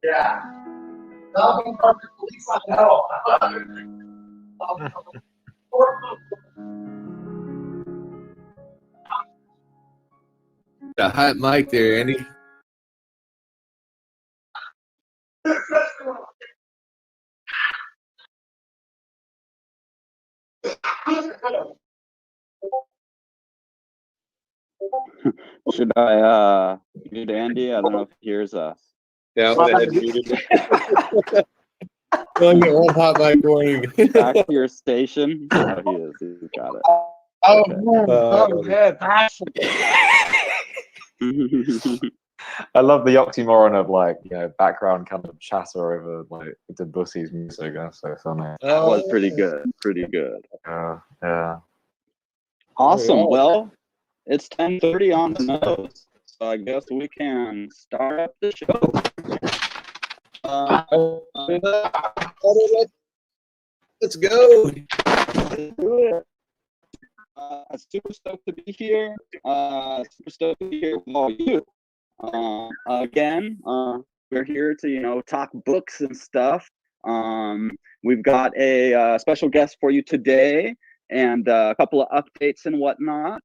Yeah. Nothing from the police I know. A hot mic there, Andy. Should I mute Andy? I don't know if he hears us. Yeah, I'm gonna head muted. Don't get one hot mic warning. Back to your station. Oh, he is. He's got it. Oh, Okay. I love the oxymoron of like, you know, background kind of chatter over like the Bussy's music. That's so funny. That was pretty good. Pretty good. Yeah. Awesome. Alright. Well, it's 10:30 on the nose, so I guess we can start up the show. Let's go. Let's do it. Super stoked to be here. Super stoked to be here with all you. Again, we're here to, you know, talk books and stuff. We've got a special guest for you today, and a couple of updates and whatnot.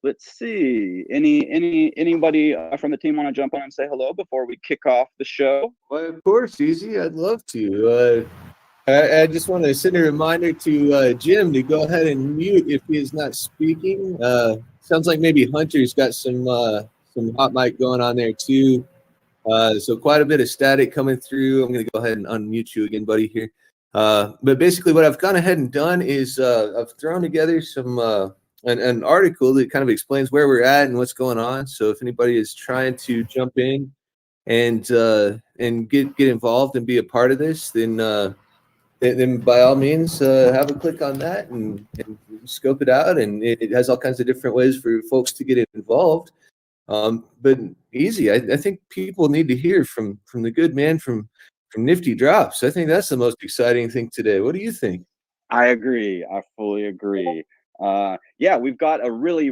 Let's see. Anybody from the team want to jump on and say hello before we kick off the show? Well, of course, Easy. I'd love to. I just want to send a reminder to Jim to go ahead and mute if he is not speaking. Sounds like maybe Hunter's got some hot mic going on there too. So quite a bit of static coming through. I'm going to go ahead and unmute you again, buddy, here. But basically what I've gone ahead and done is I've thrown together some an article that kind of explains where we're at and what's going on. So if anybody is trying to jump in and get involved and be a part of this, then by all means have a click on that and scope it out. And it has all kinds of different ways for folks to get involved. But Easy, I think people need to hear from the good man from Nifty Drops. I think that's the most exciting thing today. What do you think? I agree. I fully agree. Yeah, we've got a really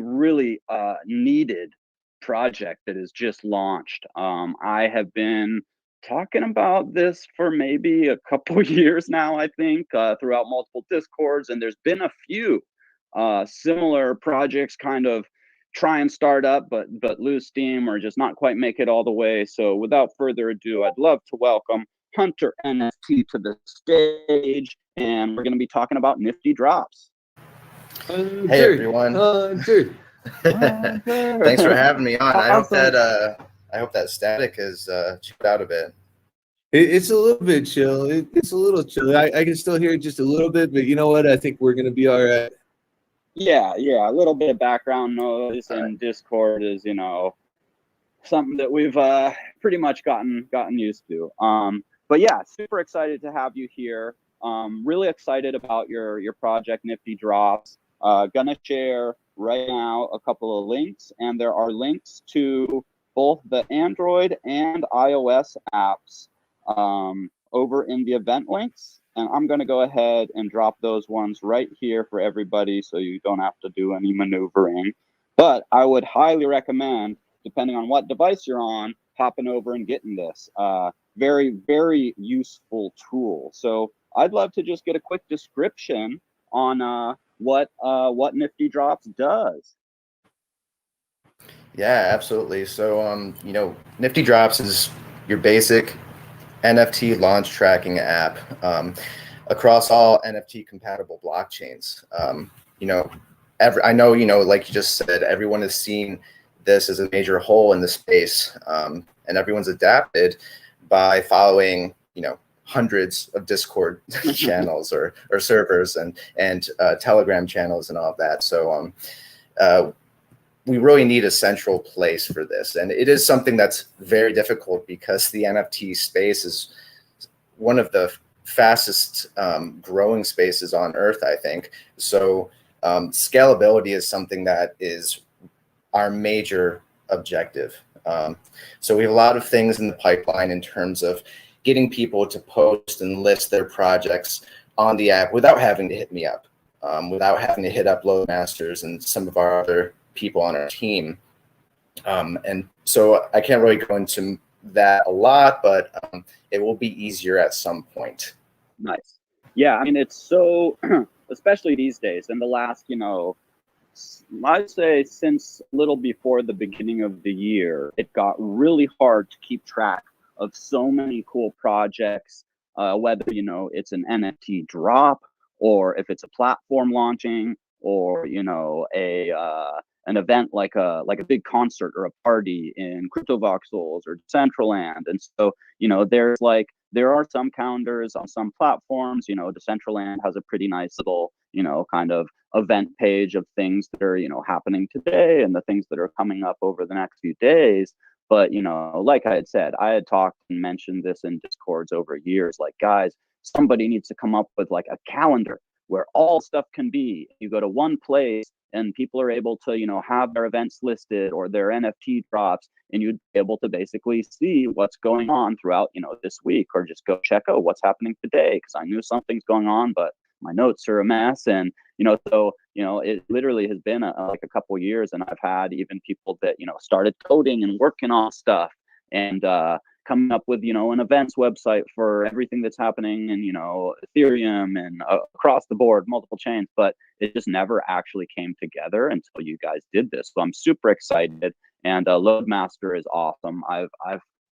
needed project that is just launched. I have been talking about this for maybe a couple years now, I think, throughout multiple Discords, and there's been a few similar projects kind of try and start up but lose steam or just not quite make it all the way. So without further ado, I'd love to welcome Hunter NFT to the stage, and we're going to be talking about Nifty Drops. Hey everyone. Thanks for having me on. I hope that static is chilled out a bit. It's a little bit chill. It's a little chill. I can still hear it just a little bit, but you know what? I think we're going to be all right. Yeah, a little bit of background noise in Discord is, you know, something that we've pretty much gotten used to. But yeah, super excited to have you here. Really excited about your project, Nifty Drops. Gonna share right now a couple of links, and there are links to both the Android and iOS apps over in the event links. And I'm going to go ahead and drop those ones right here for everybody so you don't have to do any maneuvering. But I would highly recommend, depending on what device you're on, hopping over and getting this. Very, very useful tool. So I'd love to just get a quick description on what Nifty Drops does. Yeah, absolutely. So, you know, Nifty Drops is your basic NFT launch tracking app across all NFT compatible blockchains. You know, I know, you know, like you just said, everyone has seen this as a major hole in the space, and everyone's adapted by following, you know, hundreds of Discord channels or servers and Telegram channels and all of that. So we really need a central place for this. And it is something that's very difficult because the NFT space is one of the fastest growing spaces on earth, I think. So scalability is something that is our major objective. So we have a lot of things in the pipeline in terms of getting people to post and list their projects on the app without having to hit me up, without having to hit up Loadmasters and some of our other people on our team. And so I can't really go into that a lot, but it will be easier at some point. Nice. Yeah, I mean, it's so, especially these days, in the last, you know, I'd say since a little before the beginning of the year, it got really hard to keep track of so many cool projects, whether, you know, it's an NFT drop, or if it's a platform launching, or, you know, an event like a big concert or a party in CryptoVoxels or Decentraland. And so, you know, there are some calendars on some platforms. You know, Decentraland has a pretty nice little, you know, kind of event page of things that are, you know, happening today and the things that are coming up over the next few days. But, you know, like I had said, I had talked and mentioned this in Discords over years, like, guys, somebody needs to come up with like a calendar where all stuff can be. You go to one place and people are able to, you know, have their events listed or their NFT drops, and you'd be able to basically see what's going on throughout, you know, this week, or just go check out what's happening today, because I knew something's going on, but my notes are a mess. And, you know, so, you know, it literally has been like a couple of years, and I've had even people that, you know, started coding and working on stuff and coming up with, you know, an events website for everything that's happening and, you know, Ethereum and across the board, multiple chains, but it just never actually came together until you guys did this. So I'm super excited, and Loadmaster is awesome. I've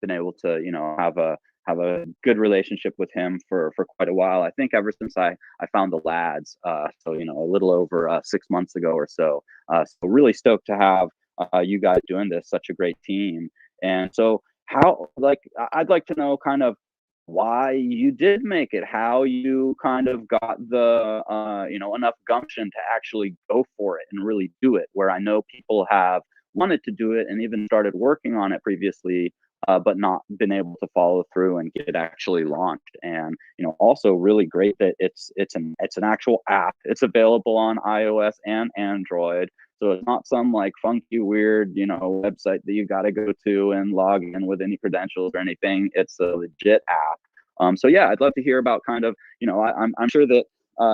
been able to, you know, have a good relationship with him for quite a while. I think ever since I found the lads, so, you know, a little over 6 months ago or so. So really stoked to have you guys doing this, such a great team. And so how, like, I'd like to know kind of why you did make it, how you kind of got the, you know, enough gumption to actually go for it and really do it, where I know people have wanted to do it and even started working on it previously, but not been able to follow through and get it actually launched. And, you know, also really great that it's an actual app. It's available on iOS and Android. So it's not some like funky, weird, you know, website that you got to go to and log in with any credentials or anything. It's a legit app. So yeah, I'd love to hear about kind of, you know, I'm sure that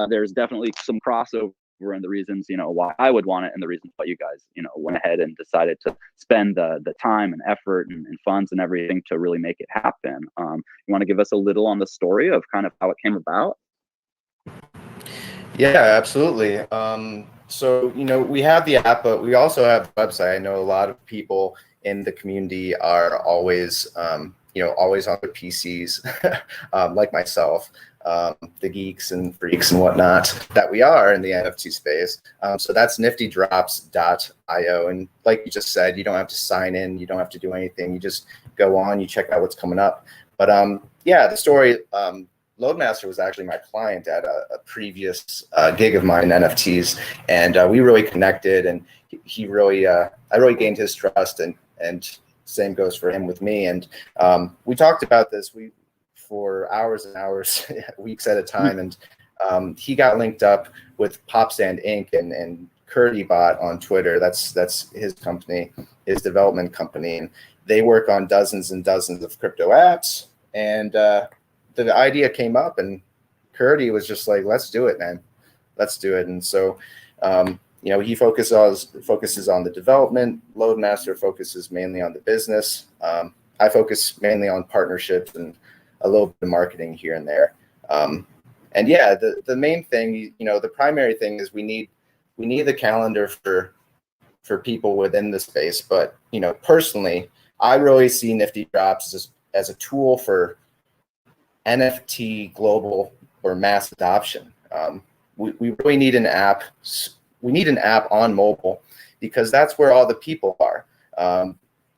there's definitely some crossover and the reasons, you know, why I would want it, and the reasons why you guys, you know, went ahead and decided to spend the time and effort and funds and everything to really make it happen. You want to give us a little on the story of kind of how it came about? Yeah, absolutely. So, you know, we have the app, but we also have the website. I know a lot of people in the community are always, you know, always on their PCs, like myself, the geeks and freaks and whatnot that we are in the NFT space. So that's niftydrops.io. And like you just said, you don't have to sign in. You don't have to do anything. You just go on, you check out what's coming up. But yeah, the story, Loadmaster was actually my client at a previous gig of mine, NFTs, and we really connected, and he really, I really gained his trust, and same goes for him with me. And we talked about this for hours and hours, weeks at a time, and he got linked up with Popstand Inc. and CurdyBot on Twitter. That's his company, his development company, and they work on dozens and dozens of crypto apps. And the idea came up, and Curdy was just like, let's do it, man. Let's do it. And so, you know, he focuses on the development. Loadmaster focuses mainly on the business. I focus mainly on partnerships and a little bit of marketing here and there. And yeah, the main thing, you know, the primary thing is we need the calendar for people within the space. But, you know, personally, I really see Nifty Drops as a tool for NFT global or mass adoption. We really need an app. We need an app on mobile, because that's where all the people are.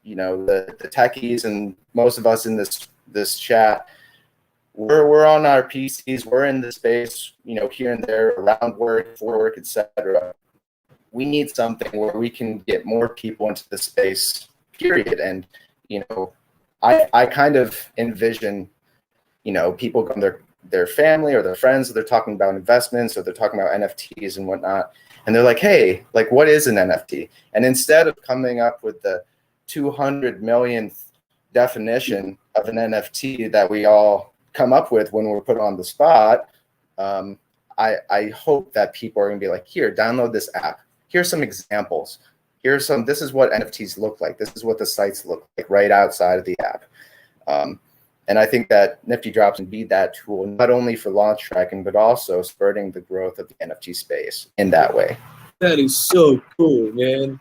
You know, the techies and most of us in this chat, we're on our PCs. We're in the space, you know, here and there, around work, for work, etc. we need something where we can get more people into the space, period. And, you know, I kind of envision, you know, people come their family or their friends, they're talking about investments or they're talking about NFTs and whatnot. And they're like, hey, like, what is an NFT? And instead of coming up with the 200 millionth definition of an NFT that we all come up with when we're put on the spot, I hope that people are going to be like, here, download this app. Here's some examples. This is what NFTs look like. This is what the sites look like right outside of the app. And I think that Nifty Drops can be that tool, not only for launch tracking, but also spurring the growth of the NFT space in that way. That is so cool, man.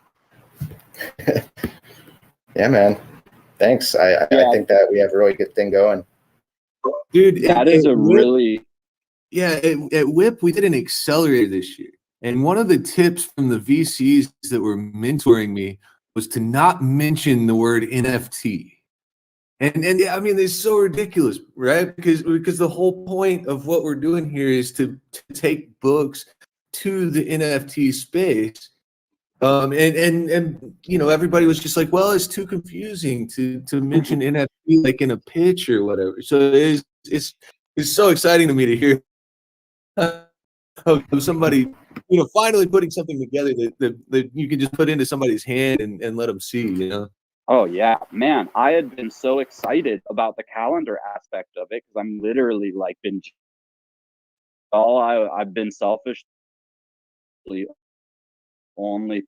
Yeah, man. Thanks. I think that we have a really good thing going. Dude, That is a really... Yeah, at WIPP, we did an accelerator this year. And one of the tips from the VCs that were mentoring me was to not mention the word NFT. And I mean, it's so ridiculous, right? Because the whole point of what we're doing here is to take books to the NFT space. And you know, everybody was just like, well, it's too confusing to mention NFT like in a pitch or whatever. So it's so exciting to me to hear of somebody, you know, finally putting something together that you can just put into somebody's hand and let them see, you know. Oh yeah, man, I had been so excited about the calendar aspect of it because I'm literally like I've been selfishly only,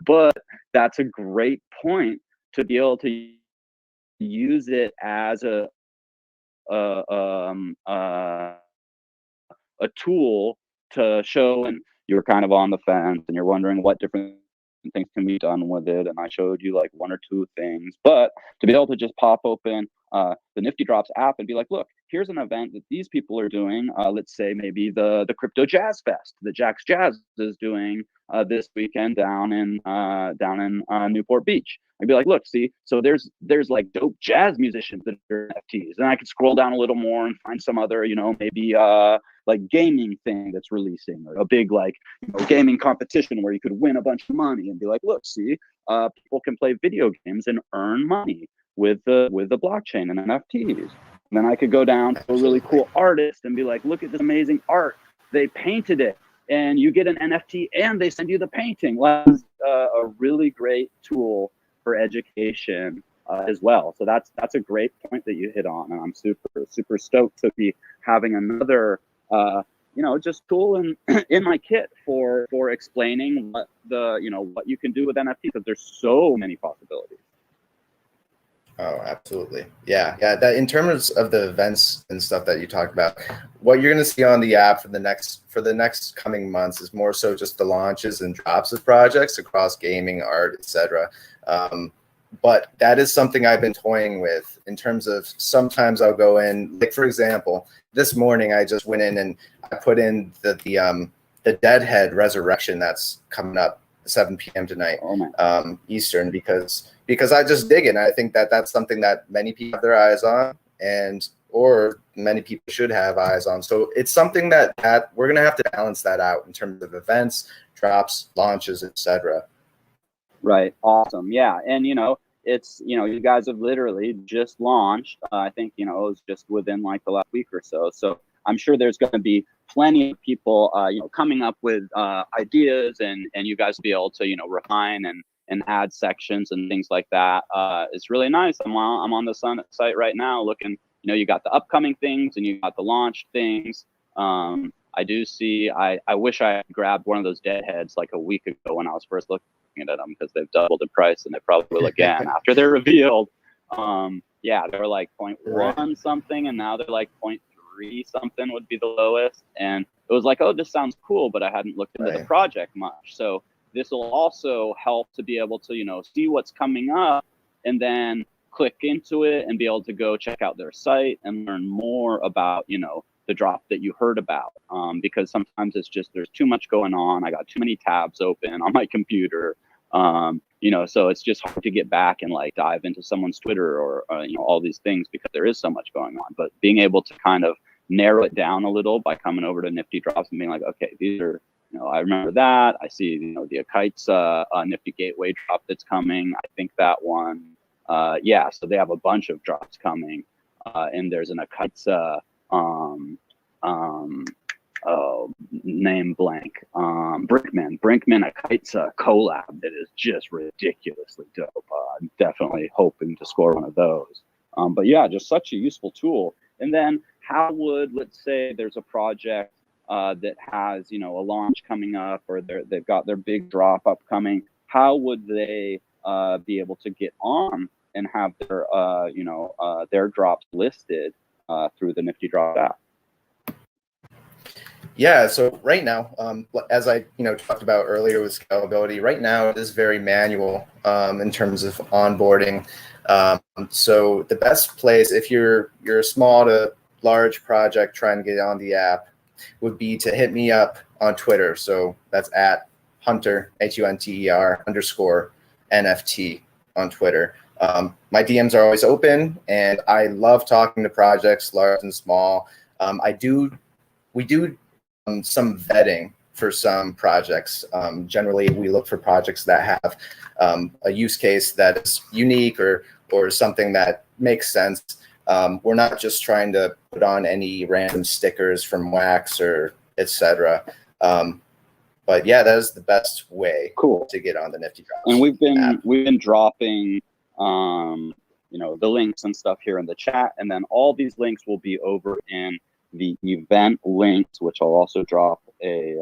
but that's a great point to be able to use it as a tool to show. And you're kind of on the fence and you're wondering what different things can be done with it, and I showed you like one or two things, but to be able to just pop open the Nifty Drops app and be like, look, here's an event that these people are doing, let's say maybe the Crypto Jazz Fest that Jack's Jazz is doing this weekend down in Newport Beach. I'd be like, look, see, so there's like dope jazz musicians that are NFTs, and I could scroll down a little more and find some other, you know, maybe like gaming thing that's releasing, or a big like, you know, gaming competition where you could win a bunch of money and be like, look, see, people can play video games and earn money with the blockchain and NFTs. And then I could go down to a really cool artist and be like, look at this amazing art, they painted it, and you get an NFT and they send you the painting. Well, that's a really great tool for education as well. So that's a great point that you hit on, and I'm super stoked to be having another you know, just tool in my kit for explaining what what you can do with NFT, because there's so many possibilities. Oh, absolutely. Yeah. That in terms of the events and stuff that you talked about, what you're going to see on the app for the next coming months is more so just the launches and drops of projects across gaming, art, etc. But that is something I've been toying with in terms of sometimes I'll go in, like for example, this morning I just went in and I put in the Deadhead Resurrection that's coming up 7 p.m. tonight, Eastern, because I just dig it. And I think that that's something that many people have their eyes on, or many people should have eyes on. So it's something that we're going to have to balance that out in terms of events, drops, launches, etc. Right. Awesome. Yeah. And, you know, it's, you know, you guys have literally just launched, I think, you know, it was just within like the last week or so. So I'm sure there's going to be plenty of people, you know, coming up with ideas, and you guys be able to, you know, refine and add sections and things like that. It's really nice. I'm on the site right now looking, you know, you got the upcoming things and you got the launch things. I do see, I wish I grabbed one of those Deadheads like a week ago when I was first looking at them, because they've doubled in price and they probably will again after they're revealed. Yeah, they were like 0.1 something, and now they're like 0.3 something would be the lowest. And it was like, oh, this sounds cool, but I hadn't looked into the project much. So this will also help to be able to, you know, see what's coming up and then click into it and be able to go check out their site and learn more about, you know, the drop that you heard about, because sometimes it's just, there's too much going on. I got too many tabs open on my computer, you know, so it's just hard to get back and like dive into someone's Twitter or, you know, all these things, because there is so much going on. But being able to kind of narrow it down a little by coming over to Nifty Drops and being like, okay, these are, I remember that. I see, the Akites Nifty Gateway drop that's coming. I think that one. Yeah, so they have a bunch of drops coming, and there's an Akites name blank. Brinkman Akites collab that is just ridiculously dope. Definitely hoping to score one of those. But yeah, just such a useful tool. And then how would, let's say there's a project that has, a launch coming up, or they've got their big drop upcoming, how would they be able to get on and have their drops listed through the Nifty Drop app? Yeah, so right now, as I talked about earlier with scalability, right now it is very manual in terms of onboarding. So the best place, if you're a small to large project trying to get on the app, would be to hit me up on Twitter. So that's at Hunter, HUNTER _NFT on Twitter. My DMs are always open, and I love talking to projects, large and small. We do some vetting for some projects. Generally, we look for projects that have a use case that is unique or something that makes sense. We're not just trying to put on any random stickers from Wax or etc. But yeah, that is the best way to get on the Nifty Drops. And we've app. been dropping the links and stuff here in the chat, and then all these links will be over in the event links, which I'll also drop a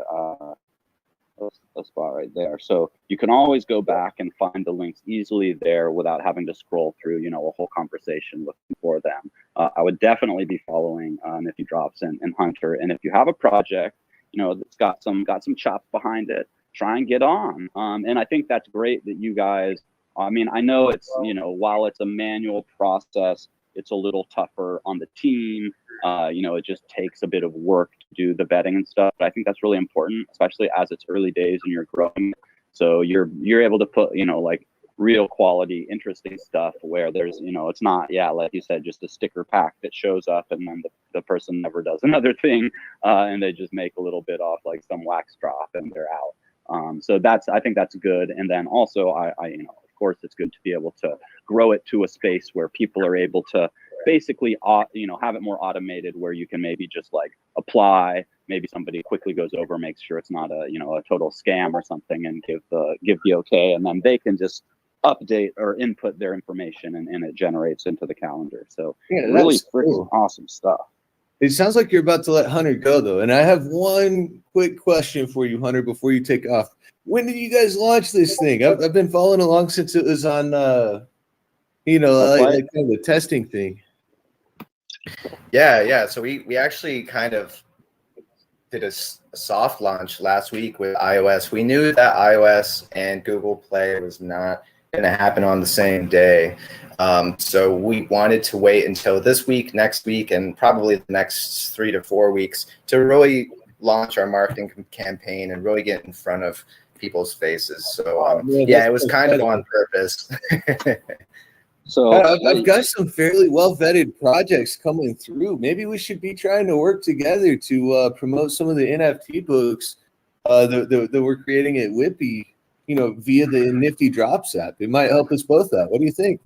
spot right there. So you can always go back and find the links easily there without having to scroll through, a whole conversation looking for them. I would definitely be following Nifty Drops and Hunter. And if you have a project, that's got some chops behind it, try and get on. And I think that's great that you guys, I know it's, while it's a manual process, it's a little tougher on the team. It just takes a bit of work to do the vetting and stuff. But I think that's really important, especially as it's early days and you're growing. So you're able to put, like real quality, interesting stuff where there's, it's not, like you said, just a sticker pack that shows up and then the person never does another thing, and they just make a little bit off like some wax drop and they're out. So I think that's good. And then also of course, it's good to be able to grow it to a space where people are able to basically, have it more automated, where you can maybe just like apply. Maybe somebody quickly goes over, makes sure it's not a total scam or something, and give the okay, and then they can just update or input their information, and it generates into the calendar. So really freaking awesome stuff. It sounds like you're about to let Hunter go, though, and I have one quick question for you, Hunter, before you take off. When did you guys launch this thing? I've been following along since it was on, like kind of the testing thing. Yeah. So we actually kind of did a soft launch last week with iOS. We knew that iOS and Google Play was not going to happen on the same day. So we wanted to wait until this week, next week, and probably the next 3 to 4 weeks to really launch our marketing campaign and really get in front of people's faces. So it was kind of on purpose. So I've got some fairly well vetted projects coming through. Maybe we should be trying to work together to promote some of the NFT books that we're creating at WIPPy, via the Nifty Drops app. It might help us both out. What do you think?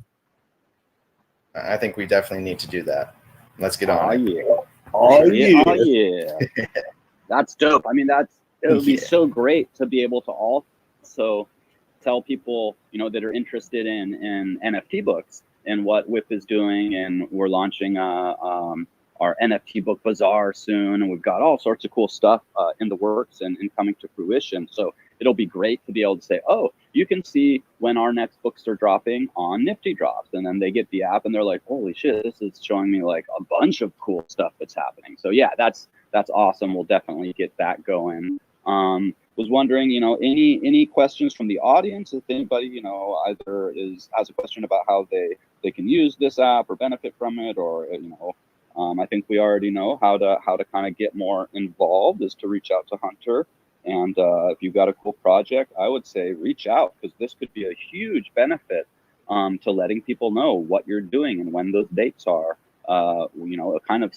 I think we definitely need to do that. Let's get on. Yeah. That's dope. It would be so great to be able to also tell people, that are interested in NFT books and what WIPP is doing. And we're launching our NFT book bazaar soon. And we've got all sorts of cool stuff in the works and coming to fruition. So it'll be great to be able to say, oh, you can see when our next books are dropping on Nifty Drops. And then they get the app and they're like, holy shit, this is showing me like a bunch of cool stuff that's happening. So yeah, that's awesome. We'll definitely get that going. Was wondering, any questions from the audience? If anybody, either has a question about how they can use this app or benefit from it, or I think we already know how to kind of get more involved is to reach out to Hunter. And if you've got a cool project, I would say reach out, because this could be a huge benefit to letting people know what you're doing and when those dates are. A kind of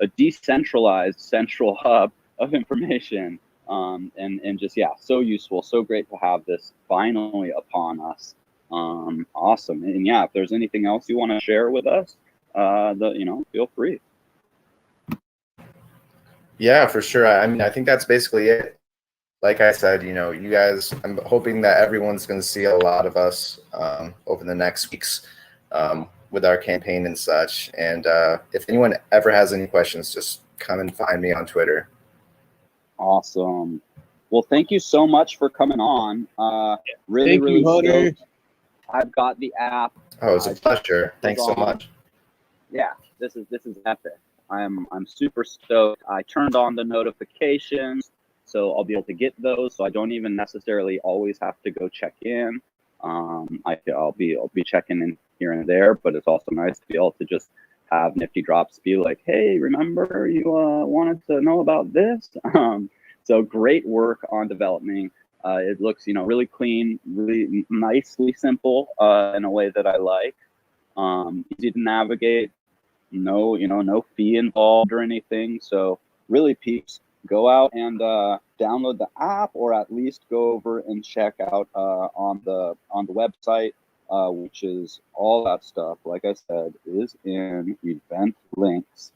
a decentralized central hub of information and just, yeah, so useful, so great to have this finally upon us. Awesome. And yeah, if there's anything else you want to share with us, feel free. Yeah, for sure. I mean, I think that's basically it. Like I said, you guys, I'm hoping that everyone's going to see a lot of us over the next weeks with our campaign and such. And if anyone ever has any questions, just come and find me on Twitter. Awesome. Well, thank you so much for coming on. Really, Thank you, Hunter. stoked. I've got the app. Oh, it's a pleasure. Thanks so much. Yeah, this is epic. I'm super stoked. I turned on the notifications, so I'll be able to get those. So I don't even necessarily always have to go check in. I'll be checking in here and there, but it's also nice to be able to just have Nifty Drops be like, hey, remember you wanted to know about this? So great work on developing. It looks, really clean, really nicely simple in a way that I like. Easy to navigate. No, no fee involved or anything. So really, peeps, go out and download the app, or at least go over and check out on the website, which is all that stuff. Like I said, is in event links,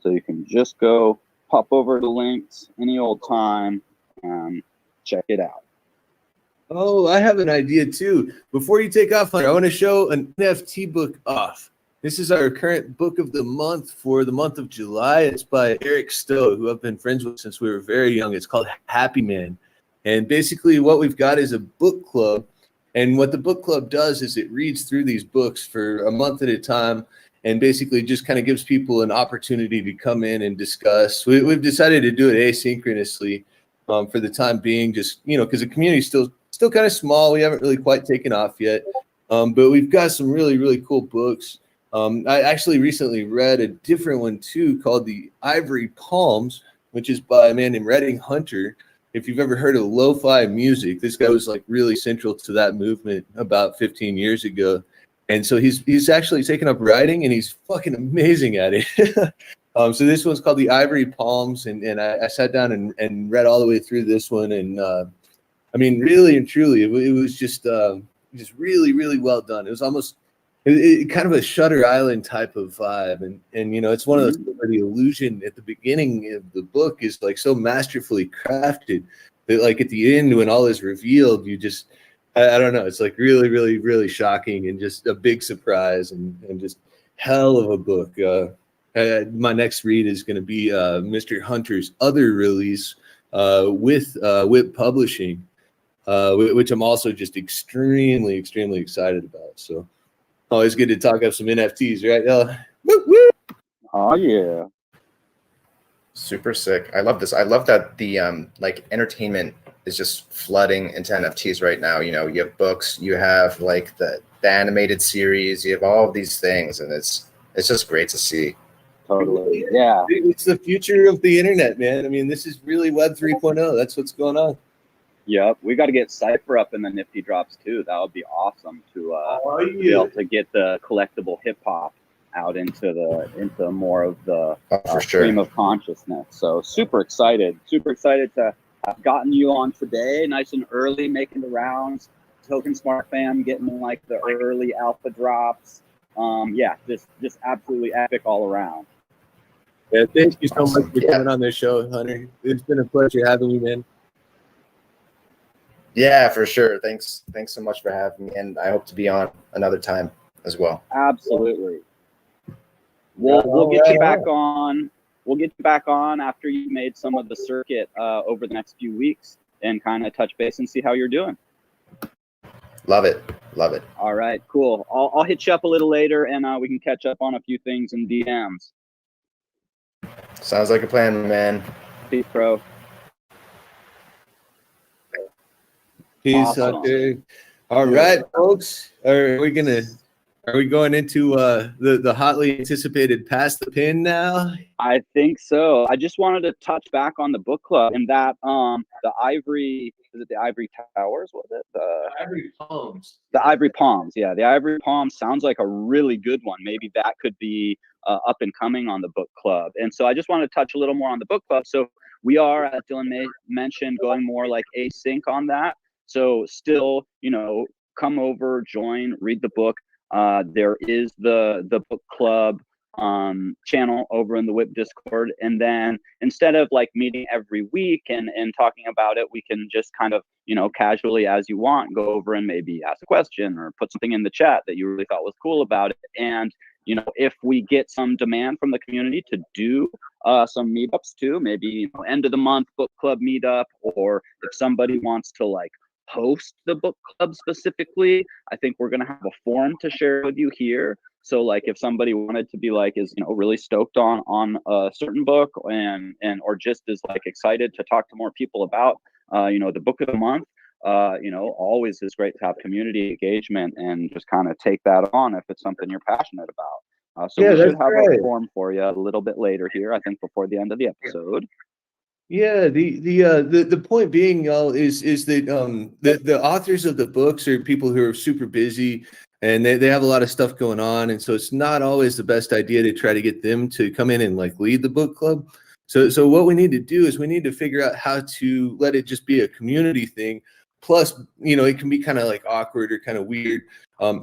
so you can just go pop over to links any old time and check it out. Oh, I have an idea too. Before you take off, Hunter, I want to show an NFT book off. This is our current book of the month for the month of July. It's by Eric Stowe, who I've been friends with since we were very young. It's called Happy Man. And basically what we've got is a book club. And what the book club does is it reads through these books for a month at a time and basically just kind of gives people an opportunity to come in and discuss. We've decided to do it asynchronously for the time being, just, because the community is still kind of small. We haven't really quite taken off yet. But we've got some really, really cool books. I actually recently read a different one too called The Ivory Palms, which is by a man named Redding Hunter. If you've ever heard of lo-fi music, this guy was like really central to that movement about 15 years ago. And so he's actually taken up writing, and he's fucking amazing at it. So this one's called The Ivory Palms, and I sat down and read all the way through this one. And I mean, really and truly, it was just really, really well done. It was almost kind of a Shutter Island type of vibe, and it's one of those where the illusion at the beginning of the book is like so masterfully crafted that like at the end when all is revealed, you just I don't know, it's like really, really, really shocking and just a big surprise and just hell of a book. My next read is going to be Mr. Hunter's other release with WIPP Publishing, which I'm also just extremely, extremely excited about. So. Always good to talk up some NFTs, right? Woo, woo. Oh yeah, Super sick. I love this. I love that the entertainment is just flooding into NFTs right now. You have books, you have like the animated series, you have all of these things, and it's just great to see. Totally. Yeah, It's the future of the internet, man. I mean, this is really Web 3.0. That's what's going on. Yep, we got to get Cypher up in the Nifty Drops too. That would be awesome to be able to get the collectible hip hop out into more of the stream of consciousness. So super excited to have gotten you on today, nice and early, making the rounds. TOKENSMART fam getting like the early alpha drops. Yeah, just absolutely epic all around. Yeah, thank you so much for coming on this show, Hunter. It's been a pleasure having you, man. Yeah, for sure. Thanks so much for having me, and I hope to be on another time as well. Absolutely. We'll get you back on. We'll get you back on after you made some of the circuit over the next few weeks and kind of touch base and see how you're doing. Love it. All right, cool. I'll hit you up a little later, and we can catch up on a few things in DMs. Sounds like a plan, man. Peace, bro. Peace out there. All right, folks. Are we going into the hotly anticipated Pass the Pin now? I think so. I just wanted to touch back on the book club and that the Ivory, is it the Ivory Towers? Was it the Ivory Palms? The Ivory Palms, yeah. The Ivory Palms sounds like a really good one. Maybe that could be up and coming on the book club. And so I just want to touch a little more on the book club. So We are, as Dylan mentioned, going more like async on that. So still, you know, come over, join, read the book. There is the book club channel over in the WIPP Discord, and then instead of like meeting every week and talking about it, we can just kind of, you know, casually as you want, go over and maybe ask a question or put something in the chat that you really thought was cool about it. And you know, if we get some demand from the community to do some meetups too, maybe, you know, end of the month book club meetup, or if somebody wants to like host the book club specifically, I think we're going to have a form to share with you here. So like if somebody wanted to be like, is, you know, really stoked on a certain book and or just is like excited to talk to more people about, you know, the book of the month, you know, always is great to have community engagement and just kind of take that on if it's something you're passionate about. So Yeah, we should that's have great. a form for you a little bit later here, I think before the end of the episode. Yeah, the point being, y'all, is that the authors of the books are people who are super busy and they have a lot of stuff going on, and so it's not always the best idea to try to get them to come in and like lead the book club. So what we need to do is we need to figure out how to let it just be a community thing. Plus, you know, it can be kind of like awkward or kind of weird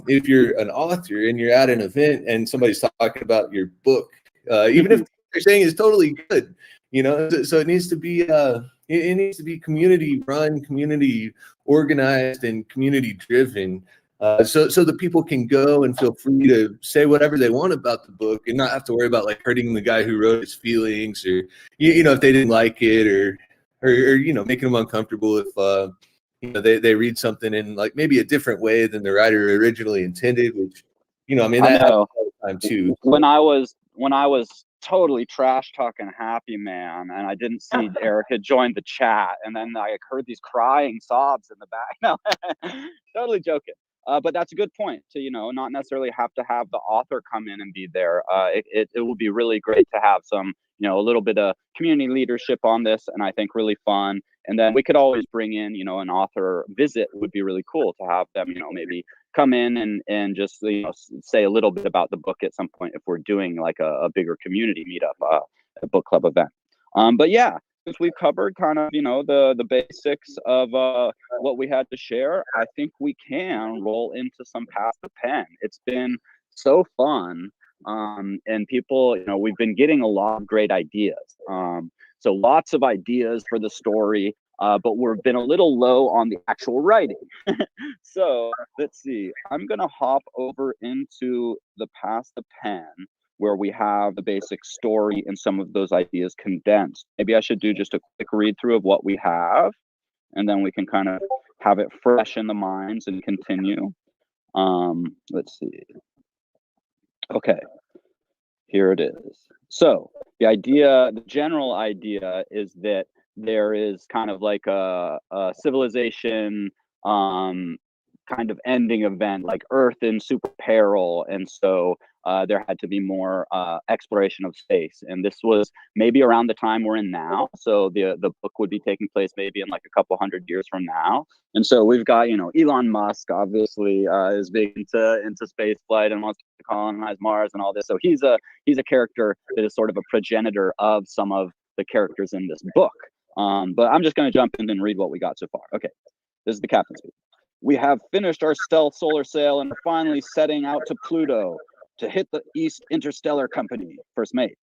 if you're an author and you're at an event and somebody's talking about your book, even if they're saying it's totally good. You know, so it needs to be it needs to be community run, community organized, and community driven. So the people can go and feel free to say whatever they want about the book and not have to worry about like hurting the guy who wrote his feelings, or you know, if they didn't like it, or you know, making them uncomfortable if you know, they read something in like maybe a different way than the writer originally intended, which, you know, I mean, that happens all the time too. When I was totally trash talking Happy Man and I didn't see Eric had joined the chat, and then I heard these crying sobs in the back. No, totally joking. But that's a good point to, you know, not necessarily have to have the author come in and be there. It would be really great to have some, you know, a little bit of community leadership on this, and I think really fun. And then we could always bring in, you know, an author visit. Would be really cool to have them, you know, maybe come in and just, you know, say a little bit about the book at some point if we're doing like a bigger community meetup, a book club event. But yeah, since we've covered kind of, you know, the basics of what we had to share, I think we can roll into some Pass the Pen. It's been so fun. And people, you know, we've been getting a lot of great ideas. So lots of ideas for the story, but we've been a little low on the actual writing. So let's see, I'm gonna hop over into the Pass the Pen, where we have the basic story and some of those ideas condensed. Maybe I should do just a quick read through of what we have, and then we can kind of have it fresh in the minds and continue. Let's see. Okay, here it is. So the general idea is that there is kind of like a civilization kind of ending event, like Earth in super peril, and so there had to be more exploration of space. And this was maybe around the time we're in now, so the book would be taking place maybe in like a couple hundred years from now. And so we've got, you know, Elon Musk obviously is big into space flight and wants to colonize Mars and all this. So he's a character that is sort of a progenitor of some of the characters in this book. But I'm just going to jump in and read what we got so far. Okay, this is the captain speak. We have finished our stealth solar sail and are finally setting out to Pluto to hit the East Interstellar Company. First mate.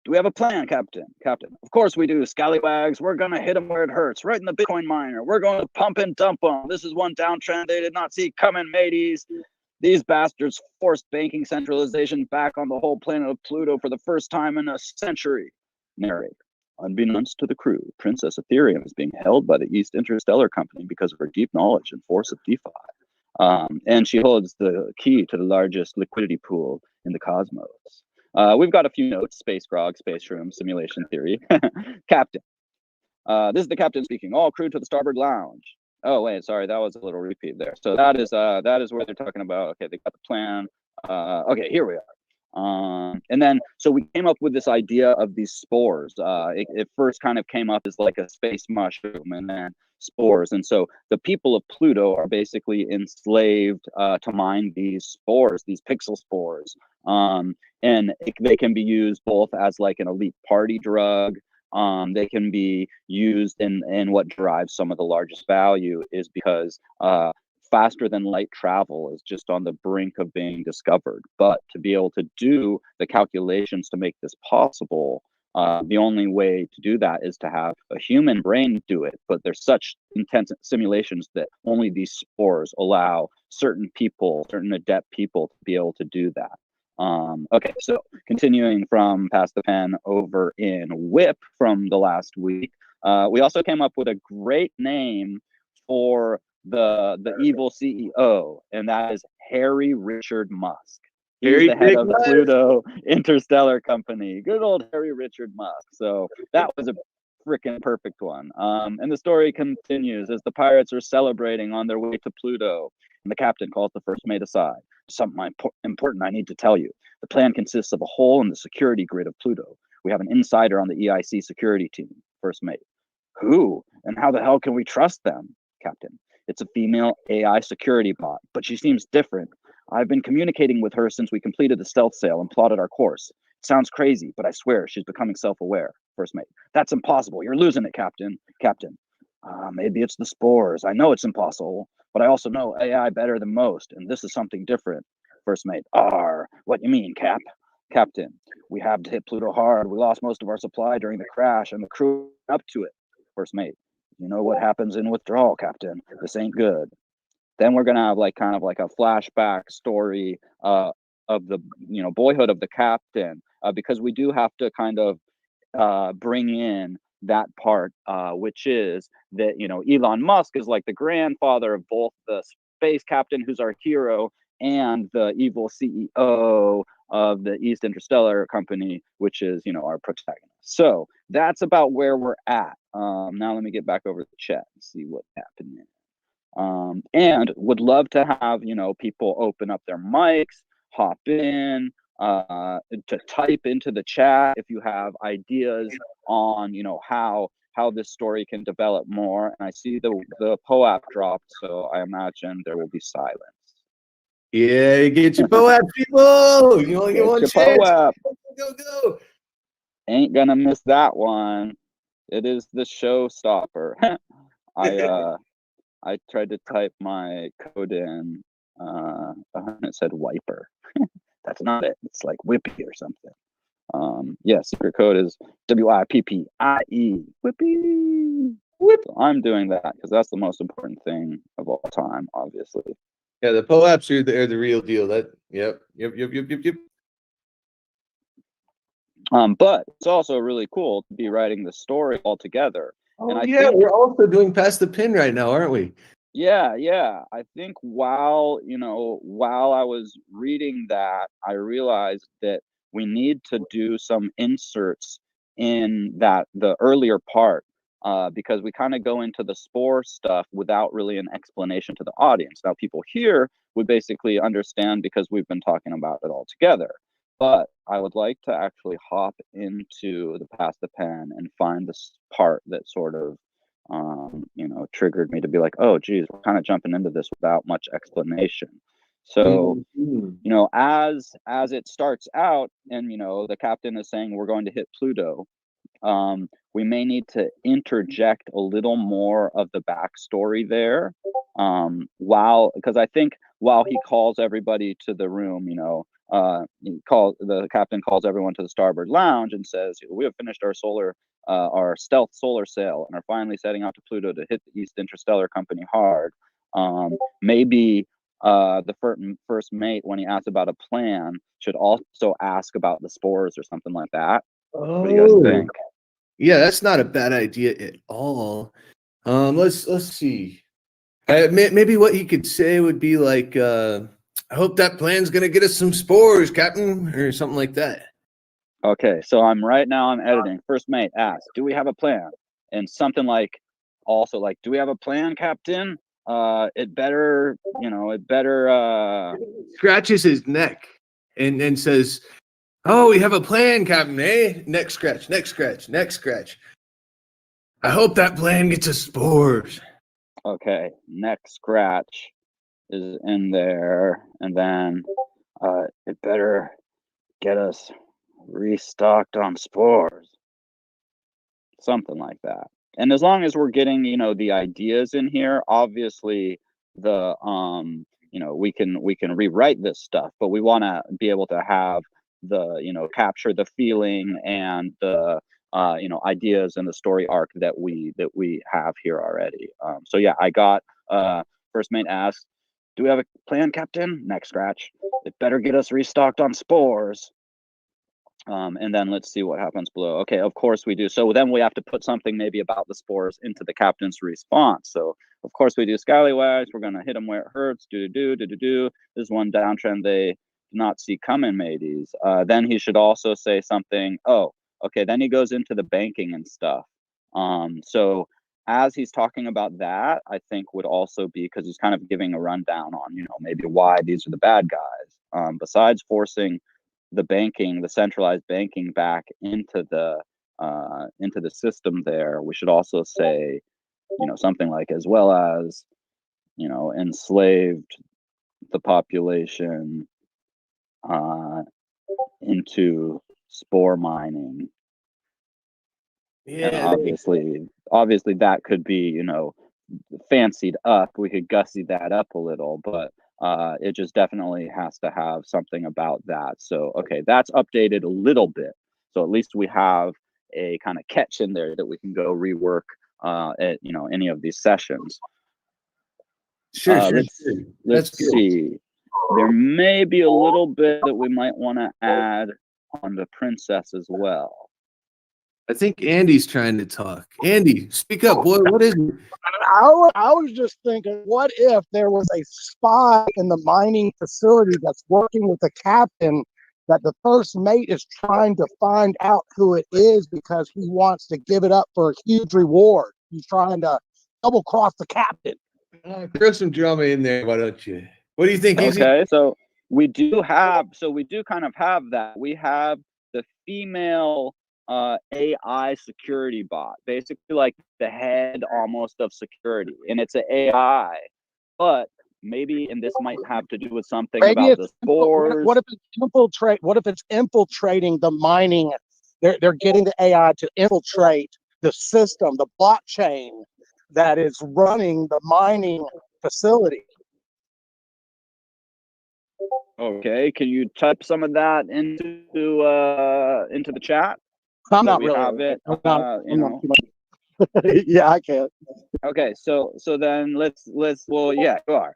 Do we have a plan, Captain? Captain. Of course we do, scallywags. We're going to hit them where it hurts, right in the Bitcoin miner. We're going to pump and dump them. This is one downtrend they did not see coming, mateys. These bastards forced banking centralization back on the whole planet of Pluto for the first time in a century. Narrator. Unbeknownst to the crew, Princess Ethereum is being held by the East Interstellar Company because of her deep knowledge and force of DeFi. And she holds the key to the largest liquidity pool in the cosmos. We've got a few notes: space grog, space room, simulation theory. Captain. This is the captain speaking. All crew to the starboard lounge. Oh, wait, sorry, that was a little repeat there. So that is where they're talking about, okay, they got the plan. Okay, here we are. And then, so we came up with this idea of these spores. It first kind of came up as like a space mushroom and then spores. And so the people of Pluto are basically enslaved to mine these spores, these pixel spores. And they can be used both as like an elite party drug, they can be used in what drives some of the largest value is because faster than light travel is just on the brink of being discovered. But to be able to do the calculations to make this possible, the only way to do that is to have a human brain do it. But there's such intense simulations that only these spores allow certain people, certain adept people, to be able to do that. Okay, so continuing from Pass the Pen over in WIPP from the last week, we also came up with a great name for the evil CEO, and that is Harry Richard Musk. He's the head of the Pluto Interstellar Company. Good old Harry Richard Musk. So that was a freaking perfect one. And the story continues as the pirates are celebrating on their way to Pluto, and the captain calls the first mate aside. Something important I need to tell you. The plan consists of a hole in the security grid of Pluto. We have an insider on the EIC security team. First mate. Who? And how the hell can we trust them? Captain. It's a female AI security bot, but she seems different. I've been communicating with her since we completed the stealth sale and plotted our course. It sounds crazy, but I swear she's becoming self-aware. First mate. That's impossible. You're losing it, Captain. Captain. Maybe it's the spores. I know it's impossible, but I also know AI better than most, and this is something different. First mate. What you mean, Cap? Captain. We have to hit Pluto hard. We lost most of our supply during the crash, and the crew up to it. First mate. You know what happens in withdrawal, Captain. This ain't good. Then we're gonna have kind of like a flashback story of the boyhood of the captain, because we do have to kind of bring in that part, which is that Elon Musk is like the grandfather of both the space captain, who's our hero, and the evil CEO of the East Interstellar Company, which is our protagonist. So that's about where we're at. Now let me get back over to the chat and see what happened there. And would love to have people open up their mics, hop in, to type into the chat if you have ideas on how this story can develop more. And I see the POAP dropped, so I imagine there will be silence. Yeah, get your POAP, people. You only get one chance. POAP. Go. Ain't gonna miss that one. It is the showstopper. I tried to type my code in, and it said wiper. That's not it. It's like WIPPy or something. Yeah, secret code is WIPPie. WIPPy. So I'm doing that because that's the most important thing of all time, obviously. Yeah, the POAPs are the real deal. Yep. But it's also really cool to be writing the story all together. Oh, and we're also doing Pass the Pin right now, aren't we? Yeah. I think while I was reading that, I realized that we need to do some inserts in the earlier part, because we kind of go into the spore stuff without really an explanation to the audience. Now, people here would basically understand because we've been talking about it all together. But I would like to actually hop into the Pass the Pen and find this part that sort of, triggered me to be like, oh, geez, we're kind of jumping into this without much explanation. So, as it starts out and, the captain is saying we're going to hit Pluto, we may need to interject a little more of the backstory there. Because I think while he calls everybody to the room, the captain calls everyone to the starboard lounge and says, we have finished our stealth solar sail and are finally setting out to Pluto to hit the East Interstellar Company hard. Maybe the first mate, when he asks about a plan, should also ask about the spores or something like that. What do you guys think? Yeah, that's not a bad idea at all. Let's see. Maybe what he could say would be like, I hope that plan's gonna get us some spores, Captain, or something like that. Okay, so I'm editing. First mate asks, do we have a plan? And something like, do we have a plan, Captain? It better. Scratches his neck and says, oh, we have a plan, Captain, eh? Neck scratch. I hope that plan gets us spores. Okay, neck scratch is in there, and then it better get us restocked on spores. something like that. And as long as we're getting, you know, the ideas in here, obviously the you know, we can rewrite this stuff, but we want to be able to have the, you know, capture the feeling and the you know, ideas and the story arc that we have here already. So yeah, I got first mate asks, do we have a plan, Captain? Neck scratch. It better get us restocked on spores. And then let's see what happens below. Okay, of course we do. So then we have to put something maybe about the spores into the captain's response. So of course we do scallywags. We're gonna hit them where it hurts. Do. This is one downtrend they do not see coming, mateys. Then he should also say something. Oh, okay. Then he goes into the banking and stuff. So as he's talking about that, I think would also be because he's kind of giving a rundown on, you know, maybe why these are the bad guys. Besides forcing the banking, the centralized banking back into the system there, we should also say, you know, something like, as well as, you know, enslaved the population into spore mining. Yeah, And obviously that could be, you know, fancied up. We could gussy that up a little, but it just definitely has to have something about that. So okay, that's updated a little bit, so at least we have a kind of catch in there that we can go rework at, you know, any of these sessions. sure. Let's see, there may be a little bit that we might want to add on the princess as well. I think Andy's trying to talk. Andy, speak up, boy. What is it? I was just thinking, what if there was a spy in the mining facility that's working with the captain, that the first mate is trying to find out who it is because he wants to give it up for a huge reward. He's trying to double cross the captain. Throw some drama in there, why don't you? What do you think? Okay, so we do kind of have that. We have the female AI security bot, basically like the head almost of security, and it's an AI, but maybe, and this might have to do with something maybe about the spores. What if it's infiltrating the mining? They're getting the AI to infiltrate the system, the blockchain that is running the mining facility. Okay, can you type some of that into the chat? I'm not really. Have it, you know. Yeah, I can. Okay, so then let's well, yeah, you are.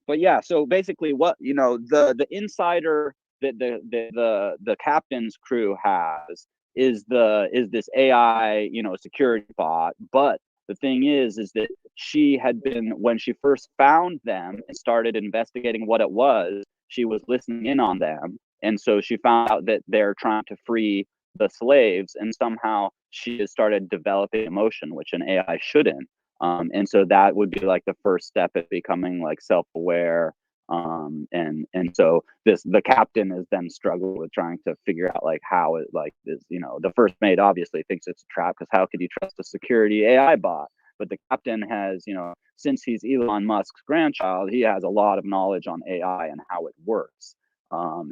But yeah, so basically, what, you know, the insider that the captain's crew has is this AI, you know, security bot. But the thing is that she had been, when she first found them and started investigating what it was, she was listening in on them, and so she found out that they're trying to free the slaves, and somehow she has started developing emotion, which an AI shouldn't. And so that would be like the first step at becoming like self-aware. And so the captain is then struggling with trying to figure out like how it like is, you know, the first mate obviously thinks it's a trap, because how could you trust a security AI bot? But the captain has, you know, since he's Elon Musk's grandchild, he has a lot of knowledge on AI and how it works.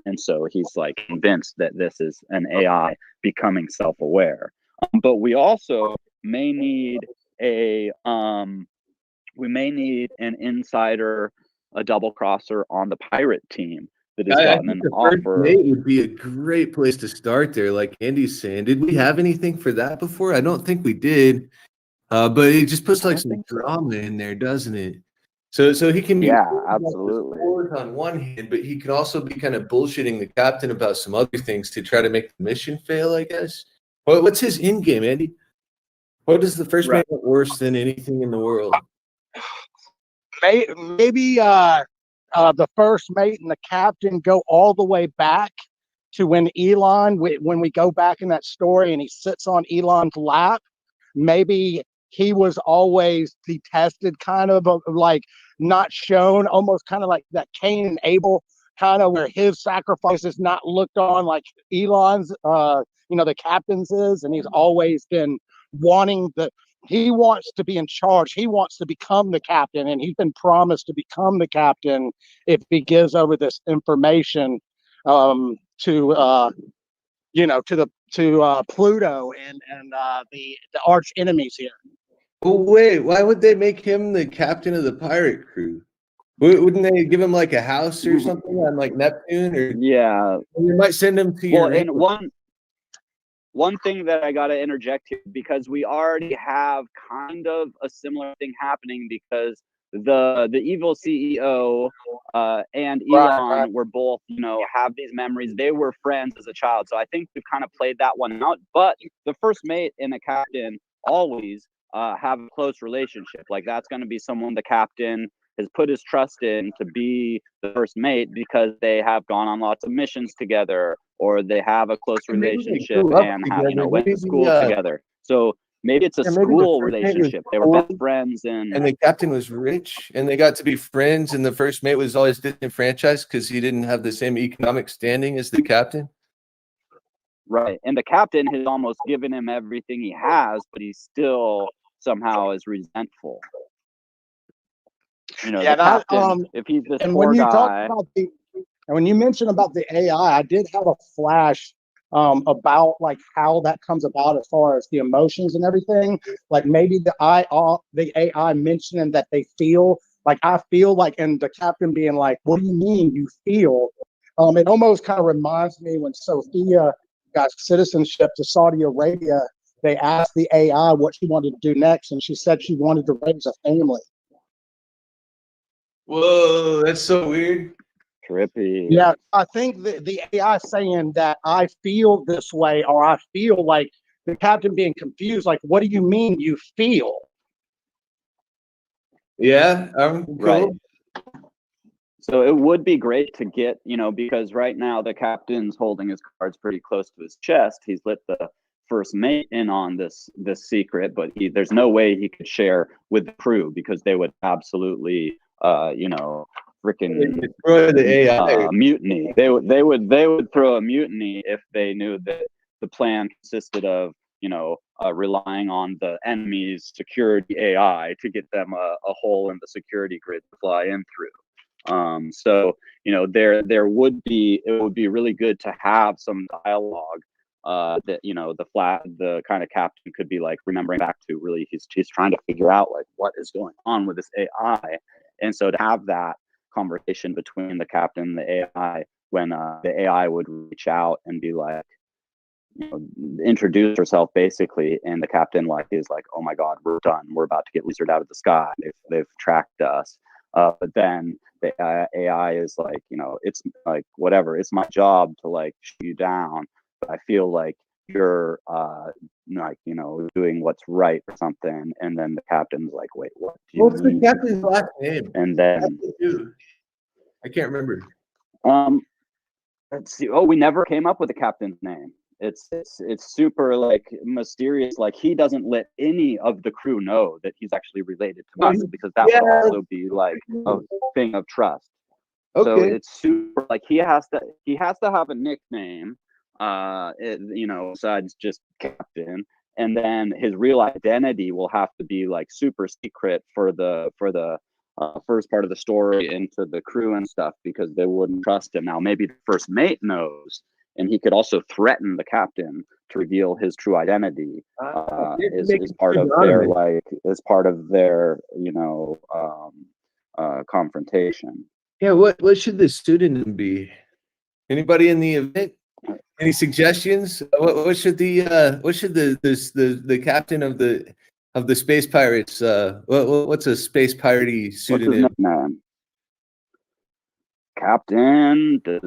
And so he's like convinced that this is an AI becoming self-aware. But we also may need an insider, a double crosser on the pirate team that has gotten an offer. It would be a great place to start there, like Andy's saying. Did we have anything for that before? I don't think we did. But it just puts like some drama in there, doesn't it? So he can be absolutely on one hand, but he can also be kind of bullshitting the captain about some other things to try to make the mission fail, I guess. What's his in game, Andy? What does the first mate want worse than anything in the world? Maybe the first mate and the captain go all the way back to when we go back in that story and he sits on Elon's lap. Maybe he was always detested, kind of like not shown, almost kind of like that Cain and Abel, kind of where his sacrifice is not looked on like Elon's, you know, the captain's is, and he's always been he wants to be in charge. He wants to become the captain, and he's been promised to become the captain if he gives over this information to to Pluto and the arch enemies here. Well, wait, why would they make him the captain of the pirate crew? Wouldn't they give him like a house or something on like Neptune, or Yeah. they might send him to Well, Uranus? and one thing that I got to interject here, because we already have kind of a similar thing happening, because the evil CEO and Elon were both, have these memories. They were friends as a child, so I think we've kind of played that one out. But the first mate and the captain always have a close relationship. Like, that's going to be someone the captain has put his trust in to be the first mate, because they have gone on lots of missions together, or they have a close relationship and have, went to school together. So maybe it's a school relationship. They were best friends, and the captain was rich, and they got to be friends, and the first mate was always disenfranchised because he didn't have the same economic standing as the captain. Right. And the captain has almost given him everything he has, but he still somehow is resentful. The captain, if he's this poor guy. And when you mentioned about the AI, I did have a flash about like how that comes about as far as the emotions and everything. Like maybe the AI mentioning that they feel like, I feel like, and the captain being like, what do you mean you feel? It almost kind of reminds me when Sophia got citizenship to Saudi Arabia, they asked the AI what she wanted to do next, and she said she wanted to raise a family. Whoa, that's so weird. Trippy. Yeah, I think the AI saying that I feel this way, or I feel like, the captain being confused, like, what do you mean you feel? Yeah, cool. Right. So it would be great to get, because right now the captain's holding his cards pretty close to his chest. He's let the first mate in on this secret, but there's no way he could share with the crew, because they would absolutely, freaking the AI. mutiny. They would throw a mutiny if they knew that the plan consisted of, relying on the enemy's security AI to get them a hole in the security grid to fly in through. So it would be really good to have some dialogue that the kind of captain could be like remembering back to. Really, he's trying to figure out like what is going on with this AI, and so to have that conversation between the captain and the AI, when the AI would reach out and be like, introduce herself basically, and the captain is like, oh my god, we're done, we're about to get lizard out of the sky, they've tracked us, but then the AI is like, it's like, whatever, it's my job to like shoot you down, but I feel like you're doing what's right or something. And then the captain's like, wait, what do you What's mean? the captain's last name? And then I can't remember. Let's see. Oh, we never came up with the captain's name. It's super like mysterious. Like, he doesn't let any of the crew know that he's actually related to us, because that would also be like a thing of trust. Okay. So it's super like he has to have a nickname, besides just captain, and then his real identity will have to be like super secret for the first part of the story and to the crew and stuff, because they wouldn't trust him. Now maybe the first mate knows, and he could also threaten the captain to reveal his true identity as part of their confrontation. Yeah, what should the pseudonym be? Anybody in the event? Any suggestions? What should the captain of the space pirates? What's a space piratey pseudonym? What's his nickname? Captain. I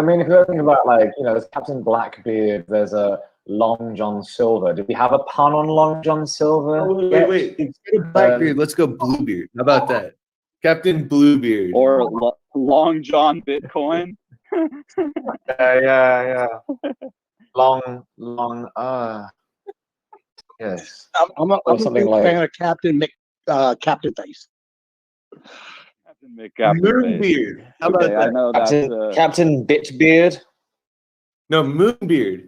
mean, if you're thinking about there's Captain Blackbeard, there's a Long John Silver. Do we have a pun on Long John Silver? Oh, wait. Instead of Blackbeard, let's go Bluebeard. How about that? Captain Bluebeard. Or Long John Bitcoin. Yeah. Long. Yes. I'm a big fan of Captain Face. Moonbeard. How about that? I know Captain Bitbeard. No, Moonbeard.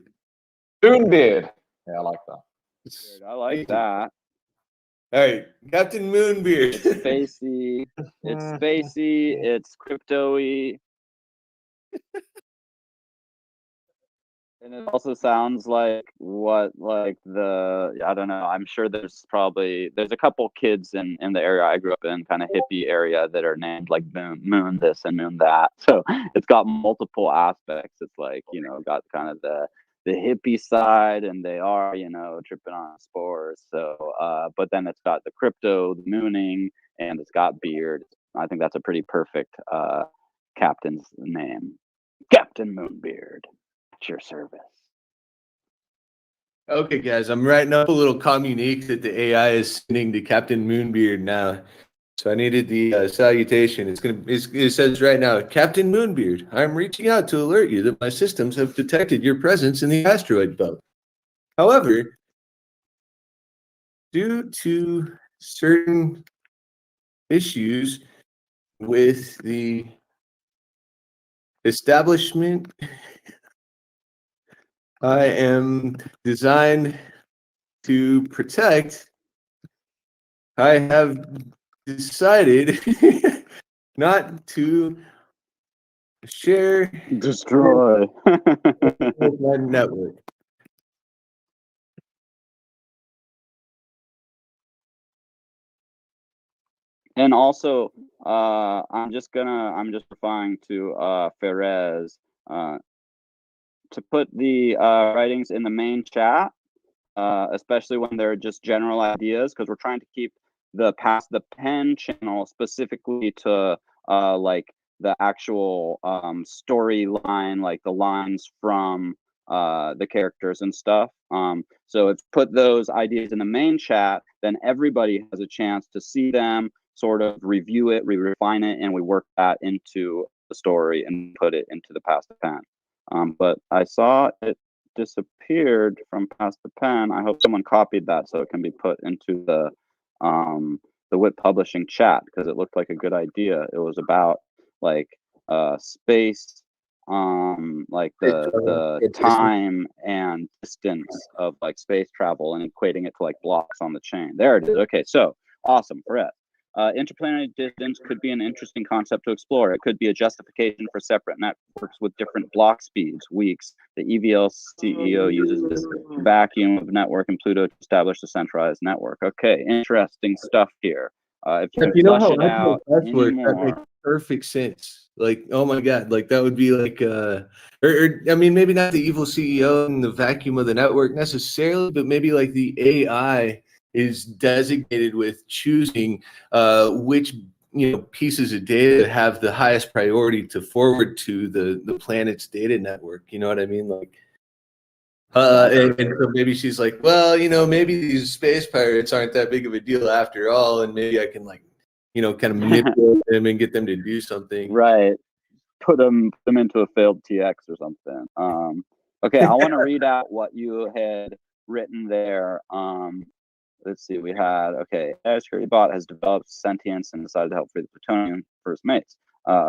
Moonbeard. Yeah, I like that. I like that. All right, Captain Moonbeard. It's spacey. It's crypto-y. And it also sounds like I don't know, I'm sure there's a couple kids in the area I grew up in, kind of hippie area, that are named like moon this and moon that. So it's got multiple aspects. It's like, got kind of the hippie side, and they are, tripping on spores. So but then it's got the crypto, the mooning, and it's got beard. I think that's a pretty perfect captain's name. Captain Moonbeard. At your service. Okay, guys, I'm writing up a little communique that the AI is sending to Captain Moonbeard now. So I needed the salutation. It says right now, Captain Moonbeard, I'm reaching out to alert you that my systems have detected your presence in the asteroid belt. However, due to certain issues with the establishment I am designed to protect, I have decided not to share Destroy. my network. And also, I'm just replying to Ferez to put the writings in the main chat, especially when they're just general ideas, because we're trying to keep the Pass the Pen channel specifically to like the actual storyline, like the lines from the characters and stuff. So if put those ideas in the main chat, then everybody has a chance to see them, sort of review it, refine it, and we work that into the story and put it into the Pass the Pen. But I saw it disappeared from Pass the Pen. I hope someone copied that so it can be put into the WIPP publishing chat, because it looked like a good idea. It was about like space, like the time and distance of like space travel, and equating it to like blocks on the chain. There it is. Okay, so awesome, Brett. Interplanetary distance could be an interesting concept to explore. It could be a justification for separate networks with different block speeds, weeks. The EVL CEO uses this vacuum of network in Pluto to establish a centralized network. Okay, interesting stuff here. If you know flesh how it out that makes perfect sense. Like, oh my God, like that would be like, or I mean, maybe not the evil CEO and the vacuum of the network necessarily, but maybe like the AI is designated with choosing which pieces of data have the highest priority to forward to the planet's data network. You know what I mean? Like, and so maybe she's like, well, maybe these space pirates aren't that big of a deal after all, and maybe I can like, kind of manipulate them and get them to do something. Right. Put them into a failed TX or something. Okay, I want to read out what you had written there. Let's see, we had, okay, AI security bot has developed sentience and decided to help free the plutonium first mates.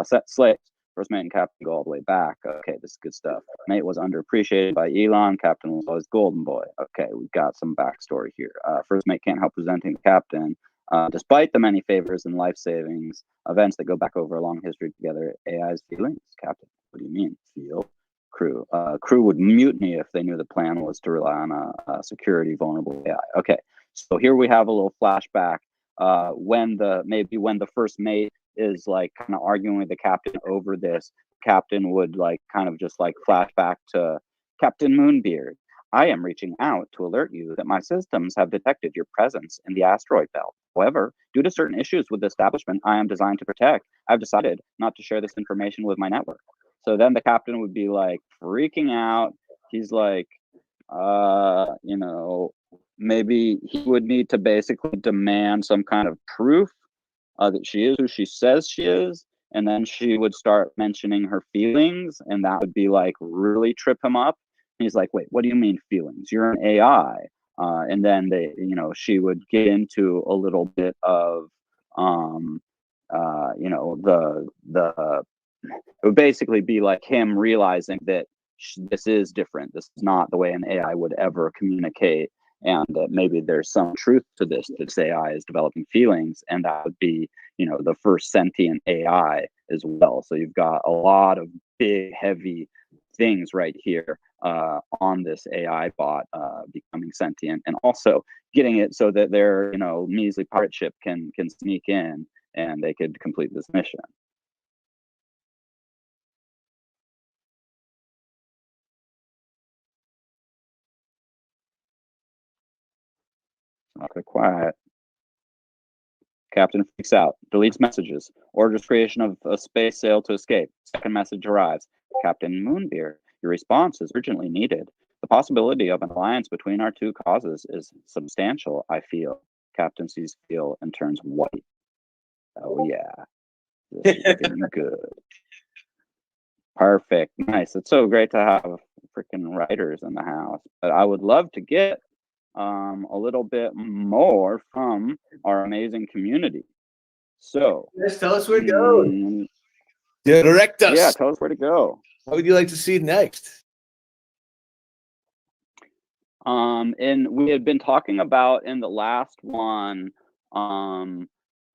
Set slaves. First mate and captain go all the way back. Okay, this is good stuff. Mate was underappreciated by Elon. Captain was always golden boy. Okay, we've got some backstory here. First mate can't help presenting the captain. Despite the many favors and life savings events that go back over a long history together, AI's feelings. Captain, what do you mean, feel? Crew. Crew would mutiny if they knew the plan was to rely on a security vulnerable AI. Okay, so here we have a little flashback when the first mate is like kind of arguing with the captain over this. Captain would like kind of just like flash back to Captain Moonbeard. I am reaching out to alert you that my systems have detected your presence in the asteroid belt. However, due to certain issues with the establishment I am designed to protect, I've decided not to share this information with my network. So then the captain would be like freaking out. He's like, maybe he would need to basically demand some kind of proof that she is who she says she is. And then she would start mentioning her feelings, and that would be like really trip him up. And he's like, wait, what do you mean feelings? You're an AI. And then she would get into a little bit of, it would basically be like him realizing that this is different. This is not the way an AI would ever communicate. And that maybe there's some truth to this AI is developing feelings, and that would be, the first sentient AI as well. So you've got a lot of big, heavy things right here on this AI bot becoming sentient, and also getting it so that their measly pirate ship can sneak in and they could complete this mission. Okay, quiet. Captain freaks out, deletes messages, orders creation of a space sail to escape. Second message arrives. Captain Moonbeer, your response is urgently needed. The possibility of an alliance between our two causes is substantial, I feel. Captain sees feel and turns white. Oh yeah, this is looking good. Perfect, nice. It's so great to have freaking writers in the house. But I would love to get a little bit more from our amazing community. So, Yes, tell us where to go. Direct us. Yeah, tell us where to go. What would you like to see next? And we had been talking about in the last one,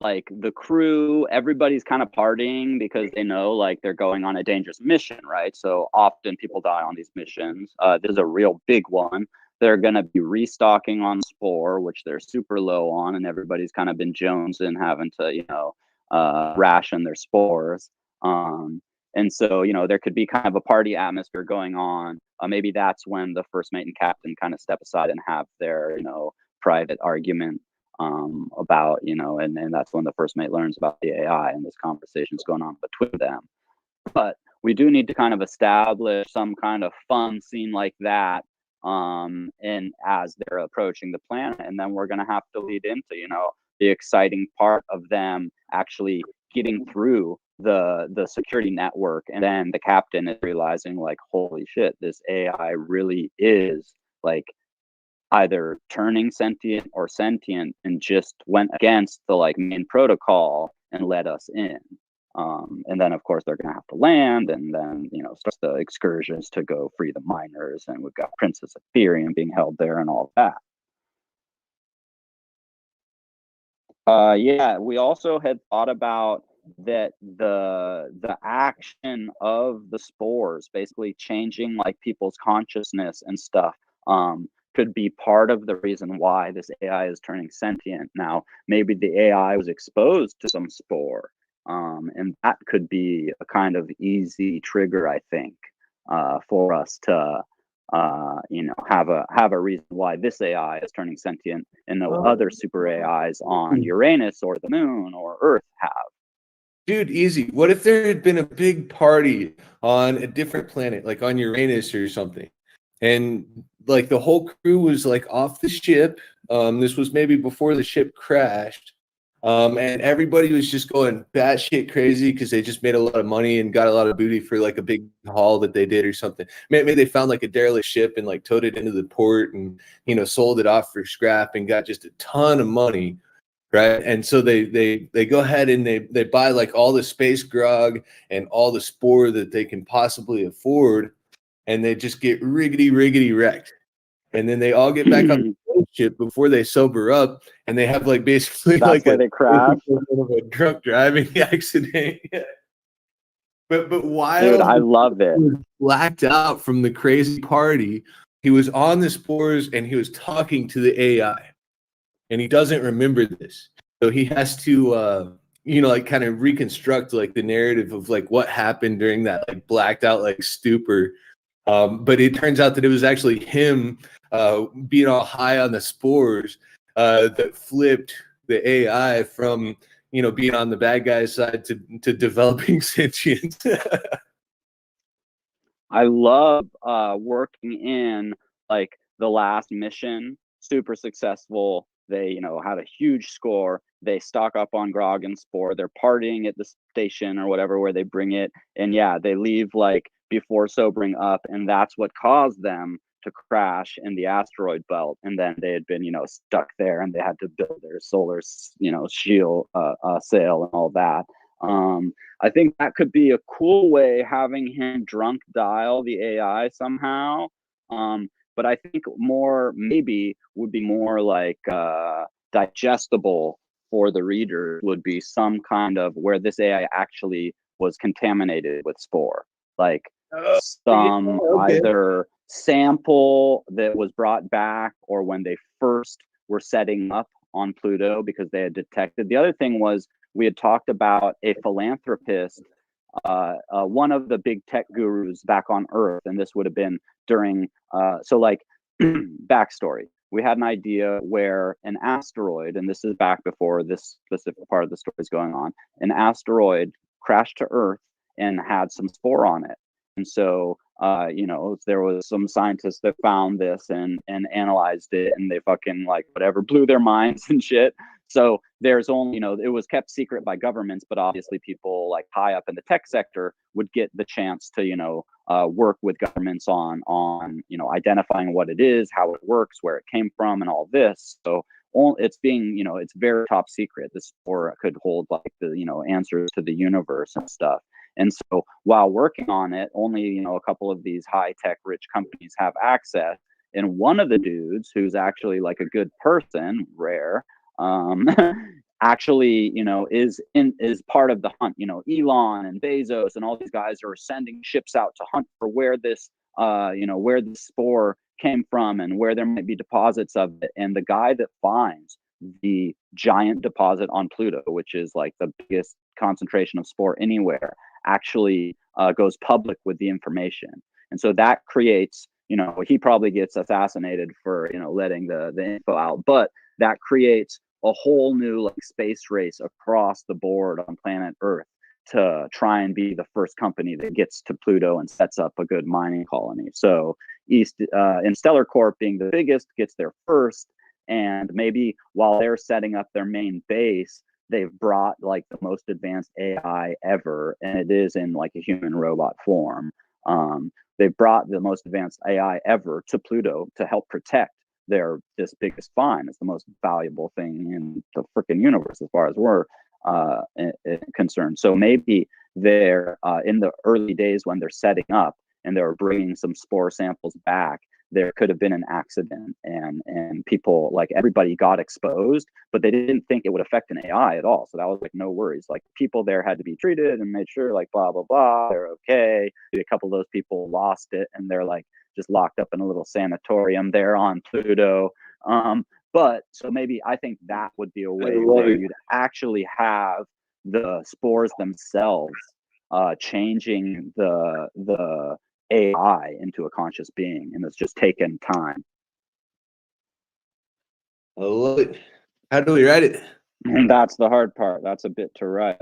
like the crew, everybody's kind of partying because they know like they're going on a dangerous mission, right? So often people die on these missions. There's a real big one. They're going to be restocking on spore, which they're super low on, and everybody's kind of been jonesing, having to, ration their spores. And so, there could be kind of a party atmosphere going on. Maybe that's when the first mate and captain kind of step aside and have their, private argument about, and that's when the first mate learns about the AI and this conversation's going on between them. But we do need to kind of establish some kind of fun scene like that. And as they're approaching the planet, and then we're going to have to lead into, the exciting part of them actually getting through the security network, and then the captain is realizing like, holy shit, this AI really is like either turning sentient or sentient, and just went against the like main protocol and let us in. And then of course they're gonna have to land, and then starts the excursions to go free the miners, and we've got Princess Ethereum being held there and all that. Yeah, we also had thought about that the action of the spores basically changing like people's consciousness and stuff could be part of the reason why this AI is turning sentient. Now, maybe the AI was exposed to some spore, and that could be a kind of easy trigger, I think, for us to have a reason why this AI is turning sentient and no other super AIs on Uranus or the moon or Earth have. Dude, easy. What if there had been a big party on a different planet, like on Uranus or something, and like the whole crew was like off the ship? This was maybe before the ship crashed, and everybody was just going batshit crazy because they just made a lot of money and got a lot of booty for like a big haul that they did or something. Maybe they found like a derelict ship and like towed it into the port and sold it off for scrap and got just a ton of money. Right. And so they go ahead and they buy like all the space grog and all the spore that they can possibly afford. And they just get riggedy wrecked. And then they all get back on the ship before they sober up. And they have like basically that's like they crash. a drunk driving accident. But while Dude, I love it. He was blacked out from the crazy party, he was on the spores and he was talking to the AI. And he doesn't remember this, so he has to, like kind of reconstruct like the narrative of like what happened during that like blacked out like stupor. But it turns out that it was actually him being all high on the spores that flipped the AI from being on the bad guy's side to developing sentience. I love working in like the last mission, super successful. They, had a huge score. They stock up on grog and spore. They're partying at the station or whatever where they bring it. And yeah, they leave like before sobering up. And that's what caused them to crash in the asteroid belt. And then they had been, stuck there, and they had to build their solar, shield sail and all that. I think that could be a cool way, having him drunk dial the AI somehow. But I think maybe would be more like digestible for the reader would be some kind of where this AI actually was contaminated with spore, like either sample that was brought back, or when they first were setting up on Pluto because they had detected. The other thing was, we had talked about a philanthropist, one of the big tech gurus back on Earth, and this would have been during, so like, backstory. We had an idea where an asteroid, and this is back before this specific part of the story is going on, an asteroid crashed to Earth and had some spore on it. And so, you know, there was some scientists that found this and analyzed it, and they fucking like whatever blew their minds and shit. So there's only, you know, it was kept secret by governments, but obviously people like high up in the tech sector would get the chance to, you know, work with governments on, you know, identifying what it is, how it works, where it came from, and all this. So it's being, you know, it's very top secret. This spore could hold like the, you know, answers to the universe and stuff. And so while working on it, only, you know, a couple of these high tech rich companies have access. And one of the dudes, who's actually like a good person, rare, actually, you know, is part of the hunt. You know, Elon and Bezos and all these guys are sending ships out to hunt for where this, you know, where the spore came from and where there might be deposits of it. And the guy that finds the giant deposit on Pluto, which is like the biggest concentration of spore anywhere, actually goes public with the information. And so that creates, you know, he probably gets assassinated for, you know, letting the info out, but that creates a whole new like space race across the board on planet Earth to try and be the first company that gets to Pluto and sets up a good mining colony. So Stellar Corp, being the biggest, gets there first, and maybe while they're setting up their main base, they've brought like the most advanced AI ever, and it is in like a human robot form. They've brought the most advanced AI ever to Pluto to help protect this biggest find. It's the most valuable thing in the freaking universe as far as we're concerned. So maybe they're in the early days when they're setting up and they're bringing some spore samples back, there could have been an accident, and people, like, everybody got exposed, but they didn't think it would affect an AI at all. So that was like no worries. Like, people there had to be treated and made sure, like, blah blah blah, they're okay. A couple of those people lost it, and they're like just locked up in a little sanatorium there on Pluto. But so maybe I think that would be a way where you'd actually have the spores themselves changing the AI into a conscious being, and it's just taken time. I love it. How do we write it? And that's the hard part. That's a bit to write.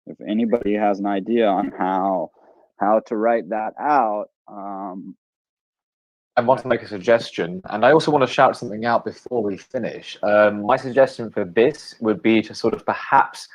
If anybody has an idea on how to write that out, I want to make a suggestion, and I also want to shout something out before we finish. My suggestion for this would be to sort of perhaps,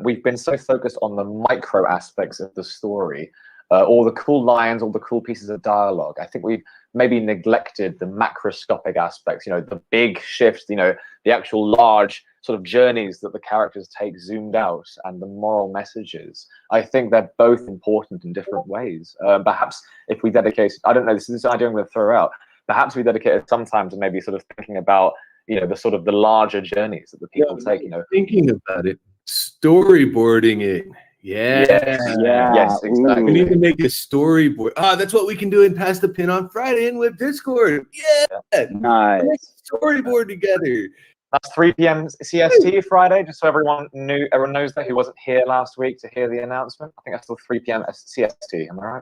we've been so focused on the micro aspects of the story, all the cool lines, all the cool pieces of dialogue. I think we've maybe neglected the macroscopic aspects, you know, the big shifts, you know, the actual large sort of journeys that the characters take zoomed out, and the moral messages. I think they're both important in different ways. Perhaps if we dedicate, I don't know, this is an idea I'm going to throw out, perhaps we dedicated some time to maybe sort of thinking about, you know, the sort of the larger journeys that the people take, you know. Thinking about it, storyboarding it. Yeah. Yes, exactly. We need to make a storyboard. That's what we can do in Pass the Pin on Friday in WIPP Discord. Yeah. Nice. Storyboard together. That's 3 p.m. CST Friday, just so everyone knows that, who wasn't here last week to hear the announcement. I think that's still 3 p.m. CST. Am I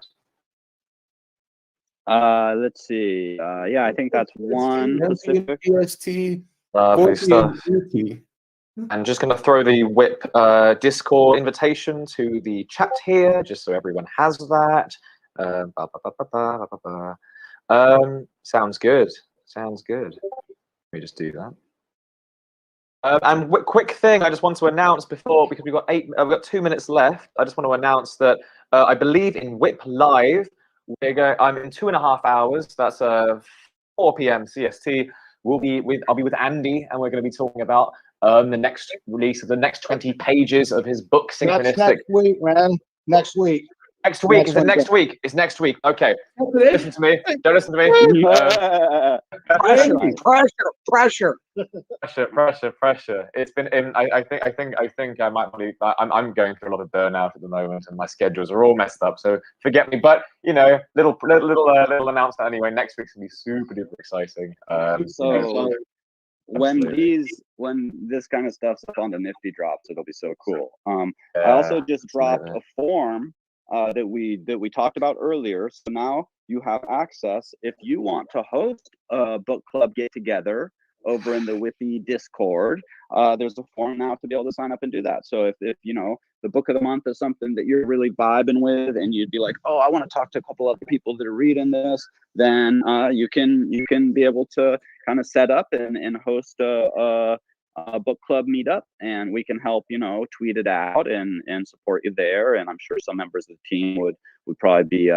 right? Let's see. Yeah, I think that's 1 Pacific. CST. Lovely stuff. I'm just going to throw the WIPP Discord invitation to the chat here, just so everyone has that. Sounds good. Sounds good. Let me just do that. And quick thing, I just want to announce before, because we've got 2 minutes left. I just want to announce that I believe in WIPP Live, I'm in 2.5 hours. That's 4 p.m. CST. I'll be with Andy, and we're going to be talking about the next release of the next 20 pages of his book, Synchronistic. Next week, man. Next week. Next week. Is it Wednesday. next week? It's next week. Okay. Listen to me. Don't listen to me. Pressure, Right. pressure. Pressure. It's been. I think I might be. I'm going through a lot of burnout at the moment, and my schedules are all messed up. So forget me. But you know, little announcement anyway. Next week's gonna be super duper exciting. So when absolutely. this kind of stuff's up on the Nifty drops, it'll be so cool. I Yeah, also just dropped absolutely. a form that we talked about earlier. So now you have access if you want to host a book club get together over in the WIPPy Discord. There's a form now to be able to sign up and do that. So if you know the book of the month is something that you're really vibing with, and you'd be like, oh, I want to talk to a couple other people that are reading this, then you can be able to kind of set up and host a book club meetup, and we can help, you know, tweet it out and support you there. And I'm sure some members of the team would probably be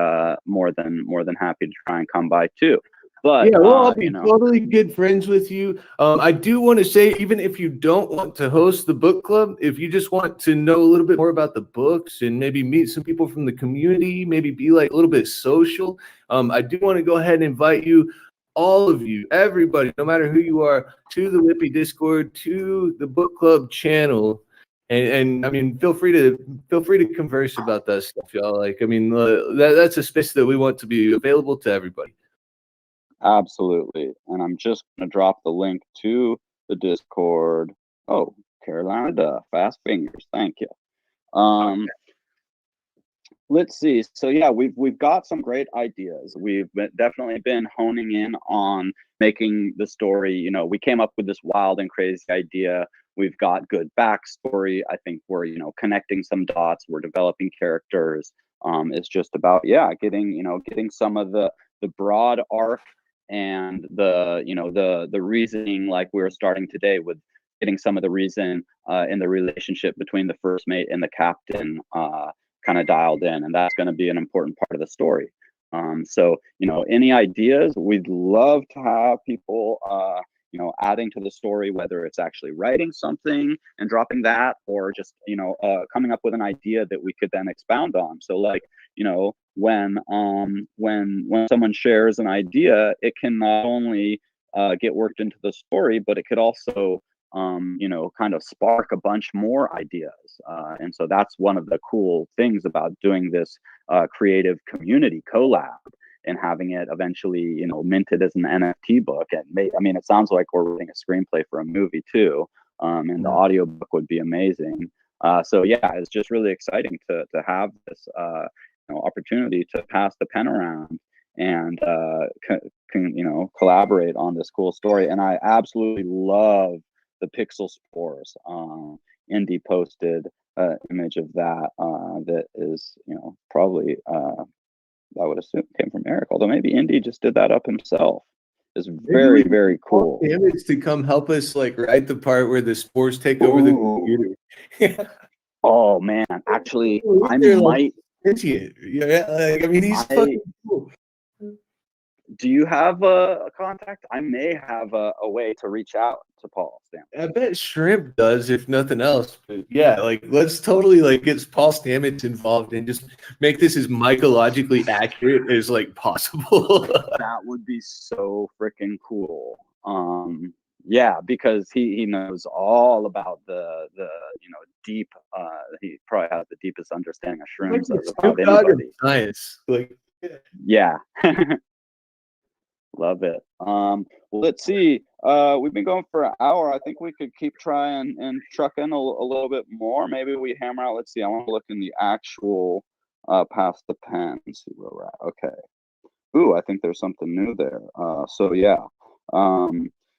more than happy to try and come by too. But yeah, well, I'll be you know, totally good friends with you. I do want to say, even if you don't want to host the book club, if you just want to know a little bit more about the books and maybe meet some people from the community, maybe be like a little bit social, I do want to go ahead and invite you, all of you, everybody, no matter who you are, to the WIPPy Discord, to the book club channel. And I mean, feel free to converse about that stuff, y'all. Like, I mean, that's a space that we want to be available to everybody. absolutely. And I'm just gonna drop the link to the Discord. Oh, Carolina Duff, fast fingers, thank you. Let's see. So yeah, we've got some great ideas. We've definitely been honing in on making the story. You know, we came up with this wild and crazy idea. We've got good backstory. I think we're, you know, connecting some dots. We're developing characters. It's just about, yeah, getting some of the broad arc and the reasoning, like we were starting today with getting some of the reason in the relationship between the first mate and the captain kind of dialed in, and that's going to be an important part of the story. So, you know, any ideas? We'd love to have people, you know, adding to the story, whether it's actually writing something and dropping that, or just, you know, coming up with an idea that we could then expound on. So, like, you know, when someone shares an idea, it can not only get worked into the story, but it could also you know, kind of spark a bunch more ideas. And so that's one of the cool things about doing this creative community collab and having it eventually, you know, minted as an NFT book. And I mean, it sounds like we're writing a screenplay for a movie too. And the audiobook would be amazing. So yeah, it's just really exciting to have this you know, opportunity to pass the pen around and you know, collaborate on this cool story. And I absolutely love the pixel spores. Indy posted an image of that that is, you know, probably I would assume came from Eric, although maybe Indy just did that up himself. It's very, very cool. Image to come help us like write the part where the spores take over the computer. Oh man, actually, I might. Yeah, like, I mean, he's fucking cool. Do you have a contact? I may have a way to reach out to Paul Stamets. I bet Shrimp does, if nothing else. But yeah, like, let's totally like get Paul Stamets involved and just make this as mycologically accurate as like possible. That would be so freaking cool. Yeah, because he knows all about the you know, deep. He probably has the deepest understanding of shrooms about anybody. Science, like, yeah. Love it. Well, let's see. We've been going for an hour. I think we could keep trying and truck in a little bit more. Maybe we hammer out. Let's see. I want to look in the actual past the pen and see where we're at. Okay. Ooh, I think there's something new there. So yeah.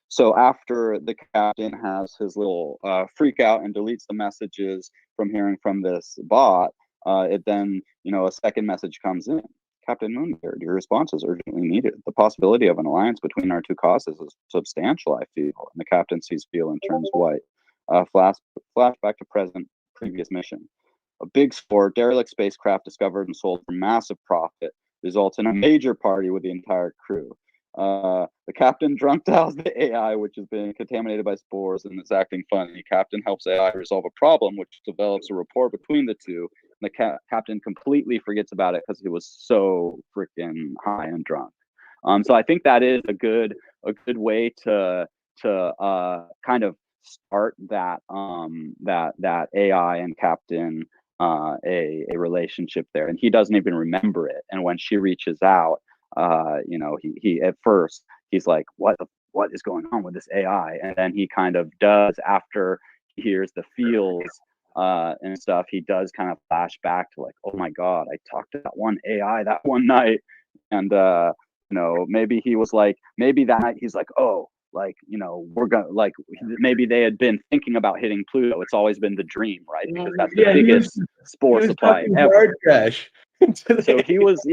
So after the captain has his little freak out and deletes the messages from hearing from this bot, it then, you know, a second message comes in. Captain Moonbeard, your response is urgently needed. The possibility of an alliance between our two causes is substantial, I feel. And the captain sees feel and turns white. Flashback to present, previous mission. A big score, derelict spacecraft discovered and sold for massive profit results in a major party with the entire crew. The captain drunk dials the AI, which has been contaminated by spores and is acting funny. Captain helps AI resolve a problem, which develops a rapport between the two. the captain completely forgets about it because he was so freaking high and drunk. So I think that is a good way to kind of start that that AI and captain a relationship there, and he doesn't even remember it. And when she reaches out, you know, he at first he's like, what is going on with this AI? And then he kind of does, after he hears the feels and stuff, he does kind of flash back to like, oh my God, I talked to that one AI that one night. And you know, maybe he was like, maybe that night he's like, oh, like, you know, we're gonna, like, maybe they had been thinking about hitting Pluto. It's always been the dream, right? Because that's the biggest spore supply ever. Hard crash. So he was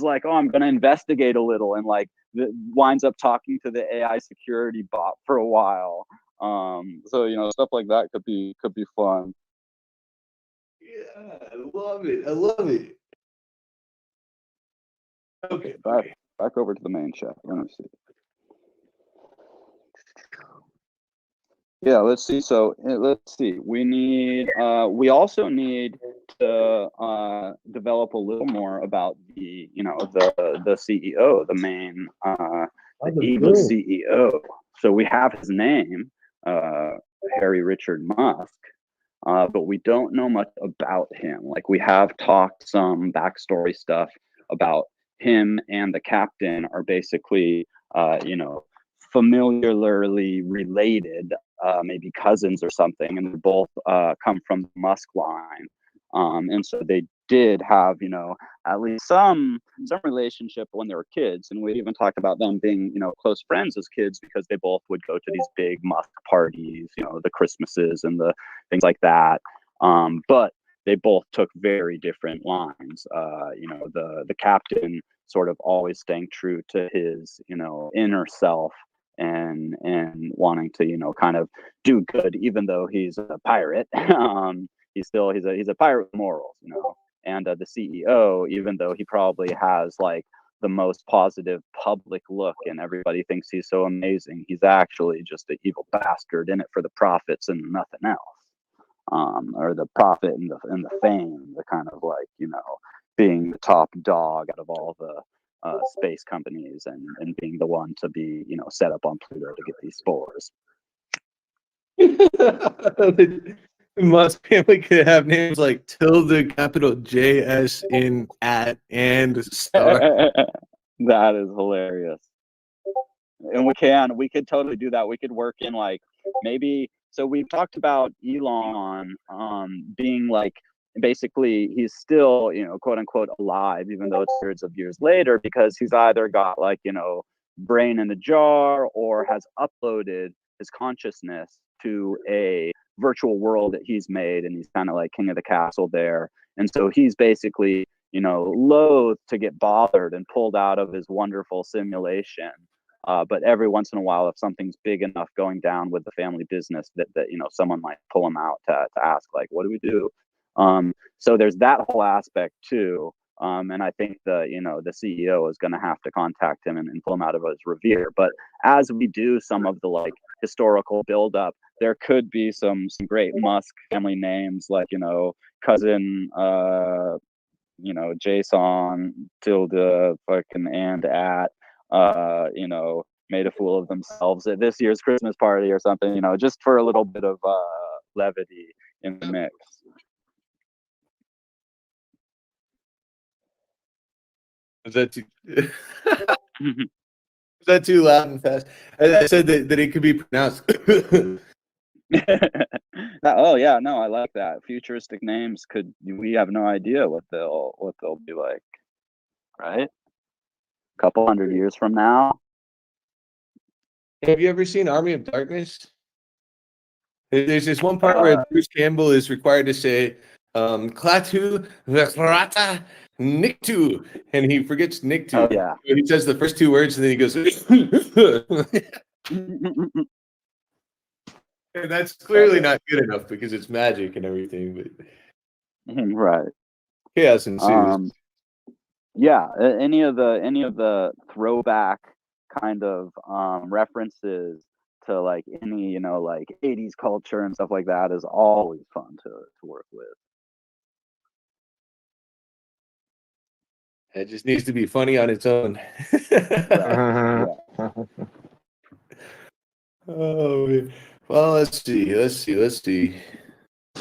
like, oh, I'm gonna investigate a little, and like winds up talking to the AI security bot for a while. So you know, stuff like that could be fun. Yeah, I love it. I love it. Okay, Back over to the main chat. Let me see. Yeah, let's see. So let's see. We need. We also need to develop a little more about the, you know, the CEO, the main the evil CEO. So we have his name, Harry Richard Musk, but we don't know much about him. Like, we have talked some backstory stuff about him, and the captain are basically, you know, familiarly related, maybe cousins or something, and they both come from the Musk line. And so they did have, you know, at least some relationship when they were kids. And we even talked about them being, you know, close friends as kids, because they both would go to these big Musk parties, you know, the Christmases and the things like that. But they both took very different lines. You know, the captain sort of always staying true to his, you know, inner self, and wanting to, you know, kind of do good, even though he's a pirate. He's a pirate with morals, you know. And the CEO, even though he probably has like the most positive public look and everybody thinks he's so amazing, he's actually just an evil bastard in it for the profits and nothing else. Or the profit and the fame, the kind of, like, you know, being the top dog out of all the space companies, and being the one to be, you know, set up on Pluto to get these spores. The Musk family could have names like tilde, capital JS in at and star. That is hilarious. And we could totally do that. We could work in, like, maybe, so we've talked about Elon being like, basically he's still, you know, quote unquote alive, even though it's hundreds of years later, because he's either got, like, you know, brain in a jar, or has uploaded his consciousness to a virtual world that he's made, and he's kind of like king of the castle there. And so he's basically, you know, loath to get bothered and pulled out of his wonderful simulation. But every once in a while, if something's big enough going down with the family business, that you know, someone might pull him out to ask, like, what do we do? So there's that whole aspect too. And I think you know, the CEO is going to have to contact him and pull him out of his revere. But as we do some of the, like, historical buildup, there could be some great Musk family names, like, you know, cousin, you know, Jason, tilde, fucking, and at, you know, made a fool of themselves at this year's Christmas party or something, you know, just for a little bit of levity in the mix. Is that too, is that too loud and fast? I said that it could be pronounced. Oh yeah, no, I like that. Futuristic names we have no idea what they'll be like, right? A couple hundred years from now. Have you ever seen Army of Darkness? There's this one part where Bruce Campbell is required to say Klaatu Vesrata Niktu, and he forgets Niktu. Oh yeah. He says the first two words and then he goes and that's clearly not good enough because it's magic and everything, but right. chaos ensues. Yeah, any of the throwback kind of references to, like, any, you know, like 80s culture and stuff like that is always fun to work with. It just needs to be funny on its own. Right. Yeah. Oh, man. Well, let's see.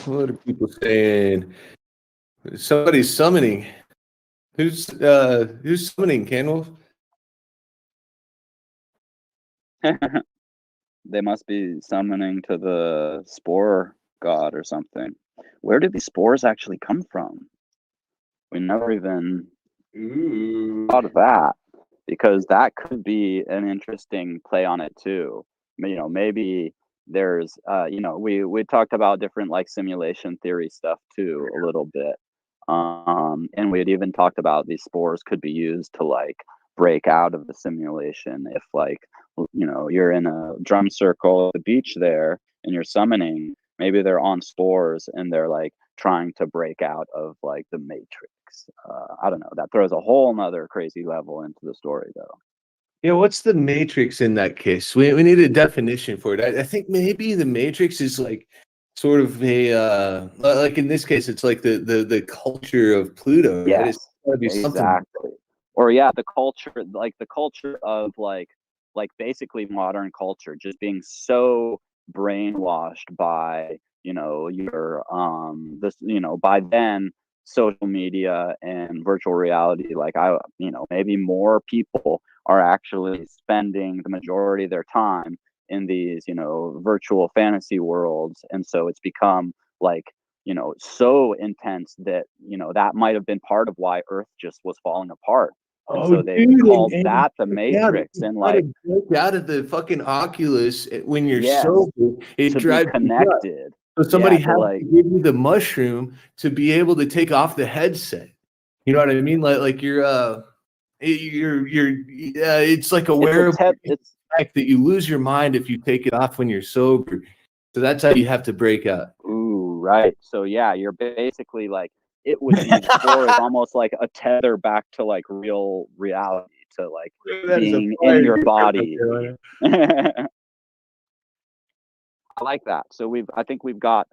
What are people saying? Somebody's summoning. Who's summoning, Canwolf? They must be summoning to the spore god or something. Where did these spores actually come from? We never even thought of that, because that could be an interesting play on it too. You know, maybe there's we talked about different like simulation theory stuff too a little bit. And we had even talked about these spores could be used to like break out of the simulation if like you're in a drum circle at the beach there and you're summoning, maybe they're on spores and they're like trying to break out of like the matrix. I don't know, that throws a whole nother crazy level into the story though. Yeah, what's the matrix in that case? We need a definition for it. I think maybe the matrix is like sort of a like in this case it's like the culture of Pluto, right? Yes, It's gotta be something. exactly. Or yeah, the culture of like basically modern culture just being so brainwashed by your this by then social media and virtual reality. Like maybe more people are actually spending the majority of their time in these virtual fantasy worlds, and so it's become like so intense that that might have been part of why Earth just was falling apart. And so they called that the Matrix. Yeah, And like break out of the fucking Oculus when you're yes, sober, it to be drives you nuts. connected. So somebody Yeah, has like to give you the mushroom to be able to take off the headset. You know what I mean? Like you're it's like a wearable fact that you lose your mind if you take it off when you're sober. So that's how you have to break out. ooh, right. So yeah, you're basically like it would be the spore is almost like a tether back to like real reality, to like being in your body. I like that. So I think we've got,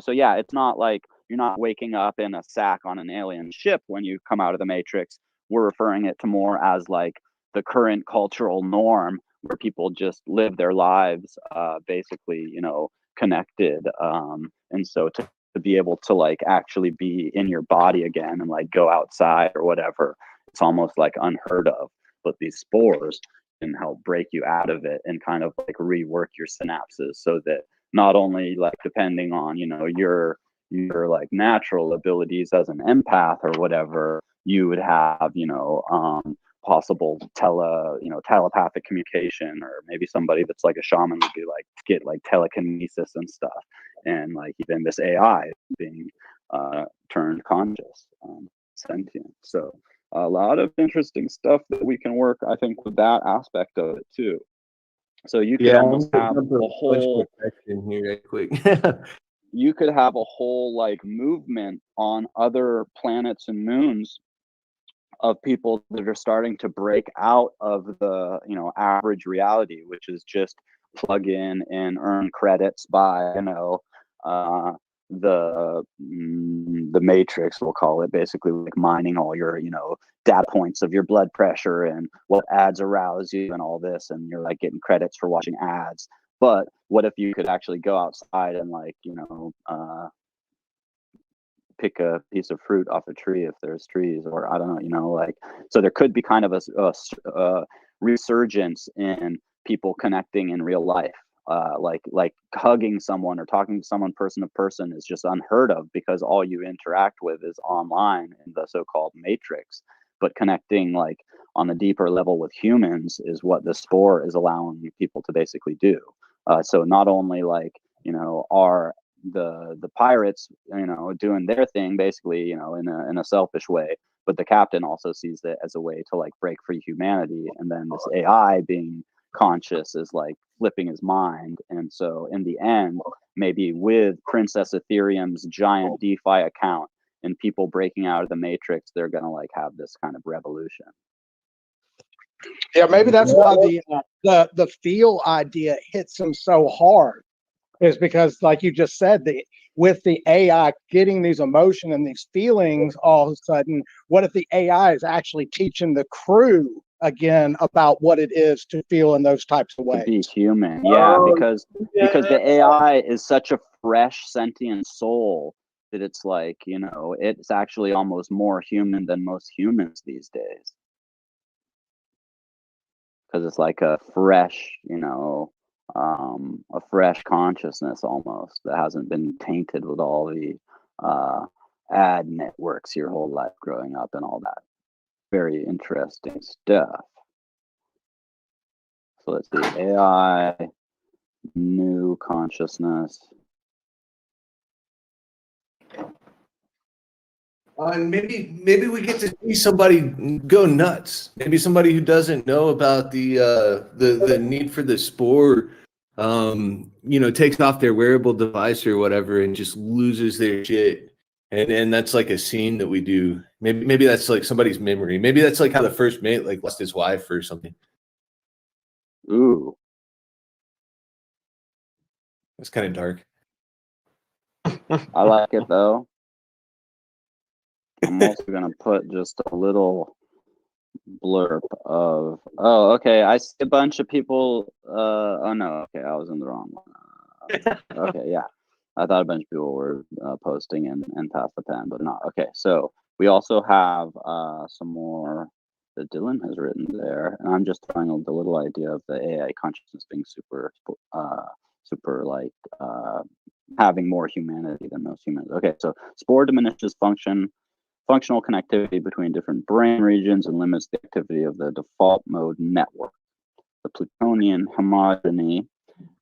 so yeah, it's not like you're not waking up in a sack on an alien ship when you come out of the Matrix. We're referring it to more as like the current cultural norm where people just live their lives, basically, connected. And so to be able to like actually be in your body again and like go outside or whatever, it's almost like unheard of. But these spores can help break you out of it and kind of like rework your synapses so that not only like depending on your like natural abilities as an empath or whatever, you would have possible telepathic communication, or maybe somebody that's like a shaman would be like get like telekinesis and stuff, and like even this AI being turned conscious, sentient. So a lot of interesting stuff that we can work, I think, with that aspect of it too. So you could almost have a whole here right quick. you could have a whole like movement on other planets and moons of people that are starting to break out of the average reality, which is just plug in and earn credits by the matrix, we'll call it, basically like mining all your data points of your blood pressure and what ads arouse you and all this, and you're like getting credits for watching ads. But what if you could actually go outside and like pick a piece of fruit off a tree if there's trees, or I don't know, like, so there could be kind of a resurgence in people connecting in real life. Like hugging someone or talking to someone person to person is just unheard of because all you interact with is online in the so-called matrix. But connecting like on a deeper level with humans is what the spore is allowing people to basically do. So not only like are the pirates doing their thing basically in a selfish way, but the captain also sees it as a way to like break free humanity, and then this AI being conscious is like flipping his mind. And so in the end, maybe with Princess Ethereum's giant DeFi account and people breaking out of the matrix, they're gonna like have this kind of revolution. Yeah, maybe that's why the feel idea hits them so hard, is because like you just said, with the AI getting these emotion and these feelings all of a sudden, what if the AI is actually teaching the crew again about what it is to feel in those types of To ways? be human, yeah, because the AI is such a fresh sentient soul that it's like, you know, it's actually almost more human than most humans these days, because it's like a fresh, you know, a fresh consciousness almost that hasn't been tainted with all the ad networks your whole life growing up and all that. Very interesting stuff. So let's see, AI, new consciousness. And maybe we get to see somebody go nuts. Maybe somebody who doesn't know about the need for the spore, you know, takes off their wearable device or whatever and just loses their shit. And that's like a scene that we do. Maybe that's like somebody's memory. Maybe that's like how the first mate like lost his wife or something. Ooh. That's kind of dark. I like it though. I'm also gonna put just a little blurb of, oh, okay, I see a bunch of people, oh no, okay, I was in the wrong one. Okay, yeah, I thought a bunch of people were posting and Pass the Pen, but not. Okay, so we also have some more that Dylan has written there, and I'm just throwing the little idea of the AI consciousness being super like having more humanity than most humans. Okay, so spore diminishes functional connectivity between different brain regions and limits the activity of the default mode network. The Plutonian homogeny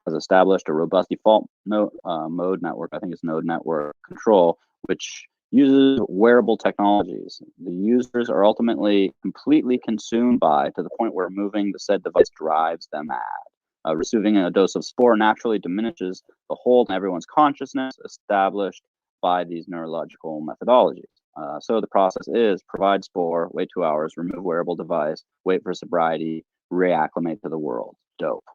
has established a robust default mode network, I think it's node network control, which uses wearable technologies. The users are ultimately completely consumed by, to the point where moving the said device drives them mad. Receiving a dose of spore naturally diminishes the hold in everyone's consciousness established by these neurological methodologies. So the process is provide spore, wait 2 hours, remove wearable device, wait for sobriety, reacclimate to the world. Dope.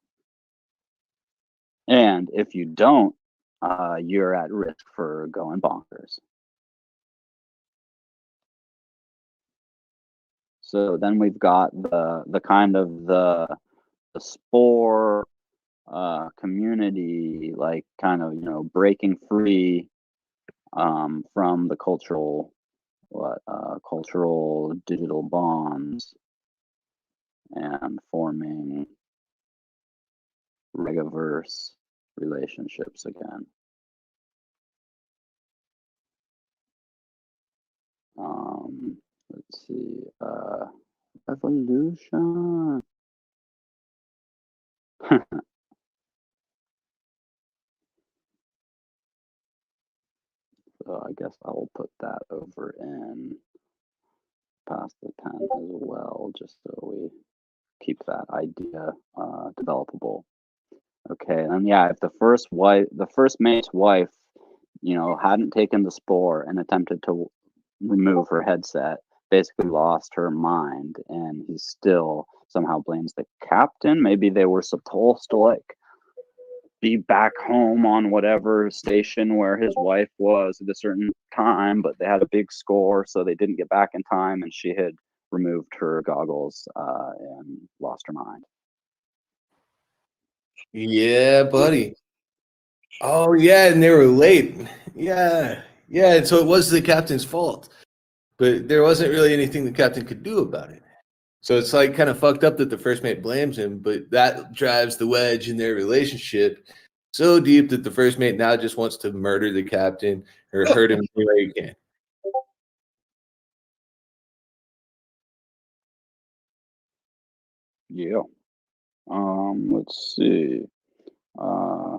And if you don't, you're at risk for going bonkers. So then we've got the kind of the spore community, like kind of, you know, breaking free from the cultural digital bonds and forming regiverse relationships again. Let's see, evolution. So I guess I will put that over in Pass the Pen as well, just so we keep that idea developable. Okay, and yeah, if the first mate's wife, you know, hadn't taken the spore and attempted to remove her headset, basically lost her mind, and he still somehow blames the captain. Maybe they were supposed to like be back home on whatever station where his wife was at a certain time, but they had a big score, so they didn't get back in time, and she had removed her goggles and lost her mind. Yeah, buddy. Oh yeah, and they were late. Yeah, and so it was the captain's fault, but there wasn't really anything the captain could do about it. So it's like kind of fucked up that the first mate blames him, but that drives the wedge in their relationship so deep that the first mate now just wants to murder the captain or hurt him any way he can. Yeah. Let's see. I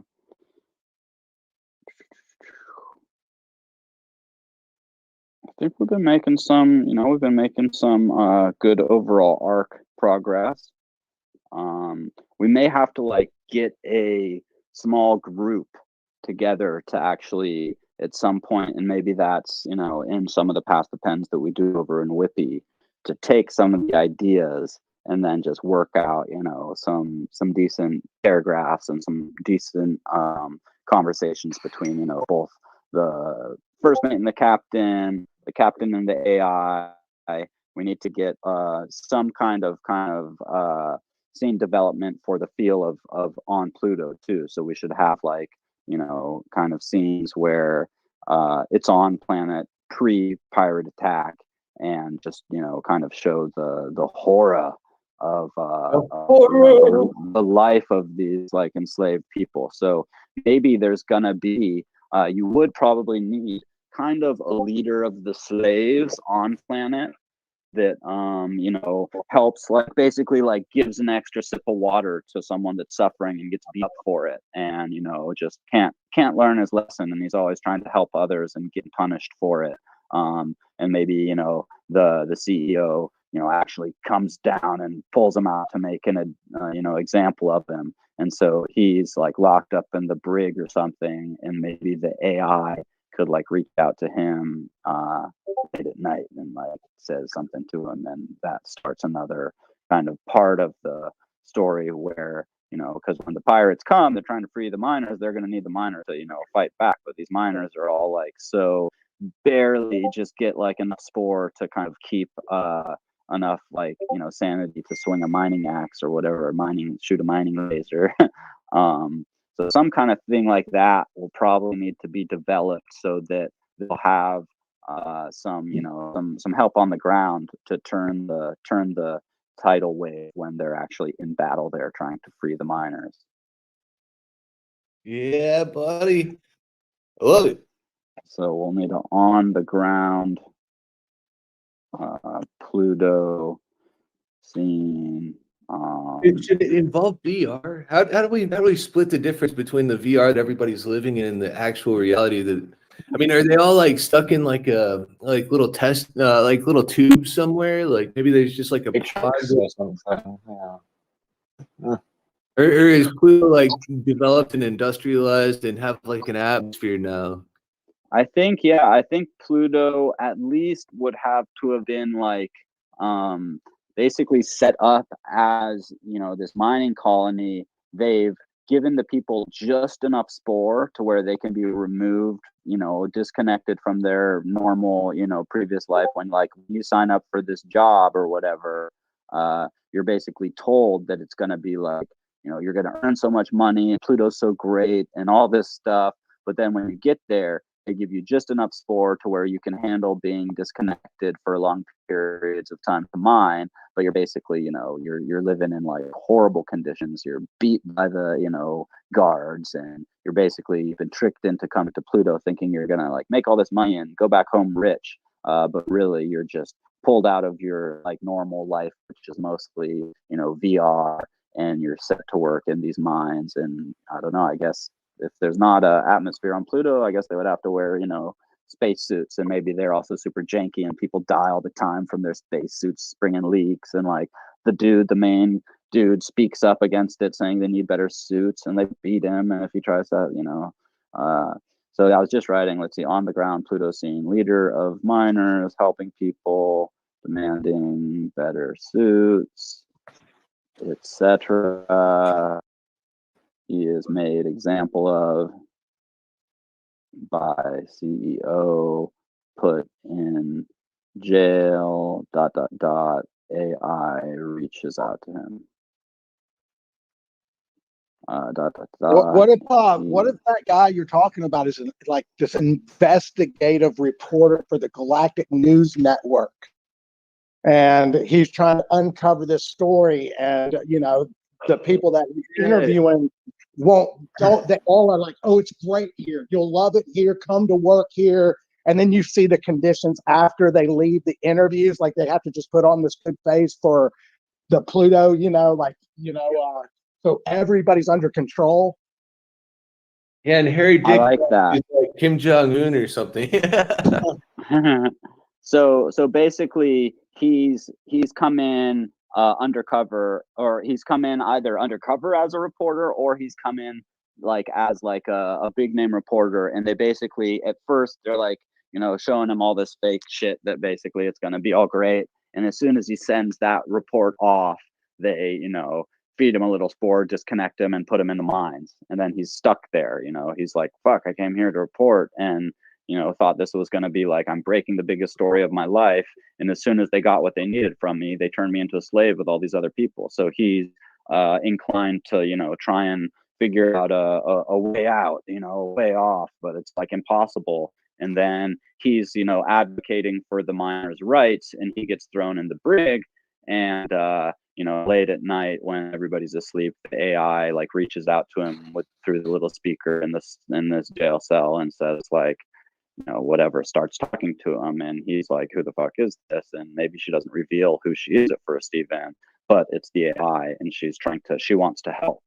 think we've been making some, good overall arc progress. We may have to like get a small group together to actually at some point, and maybe that's, you know, in some of the Pass the Pens that we do over in WIPPy, to take some of the ideas and then just work out, you know, some decent paragraphs and some decent conversations between, you know, both the first mate and the captain and the AI. We need to get some kind of scene development for the feel of on Pluto too. So we should have like, you know, kind of scenes where it's on planet pre-pirate attack, and just, you know, kind of show the horror of the life of these like enslaved people. So maybe there's gonna be you would probably need kind of a leader of the slaves on planet that you know, helps, like basically like gives an extra sip of water to someone that's suffering and gets beat up for it, and you know, just can't learn his lesson, and he's always trying to help others and getting punished for it. And maybe, you know, the CEO, you know, actually comes down and pulls him out to make an you know, example of him, and so he's like locked up in the brig or something, and maybe the AI could like reach out to him late at night and like says something to him, and that starts another kind of part of the story where, you know, because when the pirates come, they're trying to free the miners, they're going to need the miners to, you know, fight back, but these miners are all like so barely just get like enough spore to kind of keep enough, like, you know, sanity to swing a mining axe or whatever, shoot a mining laser. So some kind of thing like that will probably need to be developed so that they'll have some, you know, some help on the ground to turn the tidal wave when they're actually in battle there trying to free the miners. Yeah, buddy. I love it. So we'll need an on the ground Pluto scene. Should it involve VR? How do we split the difference between the VR that everybody's living in and the actual reality that, I mean, are they all like stuck in like a little test like little tubes somewhere? Like maybe there's just like a pod or something. Yeah. or is Pluto like developed and industrialized and have like an atmosphere now? I think Pluto at least would have to have been like basically set up as, you know, this mining colony. They've given the people just enough spore to where they can be removed, you know, disconnected from their normal, you know, previous life. When like you sign up for this job or whatever, you're basically told that it's going to be like, you know, you're going to earn so much money and Pluto's so great and all this stuff. But then when you get there, they give you just enough spore to where you can handle being disconnected for long periods of time to mine, but you're basically, you know, you're living in like horrible conditions. You're beat by the, you know, guards, and you've been tricked into coming to Pluto thinking you're gonna like make all this money and go back home rich, but really you're just pulled out of your like normal life, which is mostly, you know, VR, and you're set to work in these mines. And I don't know, I guess if there's not a atmosphere on Pluto, I guess they would have to wear, you know, spacesuits, and maybe they're also super janky and people die all the time from their spacesuits bringing leaks, and like the main dude speaks up against it saying they need better suits, and they beat him, and if he tries that, you know, so I was just writing, let's see, on the ground Pluto scene, leader of miners helping people, demanding better suits, etc. He is made example of by CEO, put in jail, ... AI reaches out to him. ... What if that guy you're talking about is like this investigative reporter for the Galactic News Network, and he's trying to uncover this story, and you know, the people that he's interviewing they all are like, oh, it's great here, you'll love it here, come to work here. And then you see the conditions after they leave the interviews, like they have to just put on this good face for the Pluto, you know, like, you know, so everybody's under control. Yeah, and Harry Dick, I like that. is like Kim Jong-un or something. So basically he's come in undercover, or he's come in either undercover as a reporter, or he's come in like as like a big name reporter, and they basically at first they're like, you know, showing him all this fake shit that basically it's going to be all great, and as soon as he sends that report off, they, you know, feed him a little spore, disconnect him, and put him in the mines. And then he's stuck there. You know, he's like, fuck, I came here to report, and you know, thought this was going to be like, I'm breaking the biggest story of my life. And as soon as they got what they needed from me, they turned me into a slave with all these other people. So he's inclined to, you know, try and figure out a way out, you know, a way off, but it's like impossible. And then he's, you know, advocating for the miners' rights, and he gets thrown in the brig. And you know, late at night when everybody's asleep, the AI like reaches out to him through the little speaker in this jail cell and says like, you know, whatever, starts talking to him, and he's like, who the fuck is this? And maybe she doesn't reveal who she is at first even, but it's the AI, and she wants to help.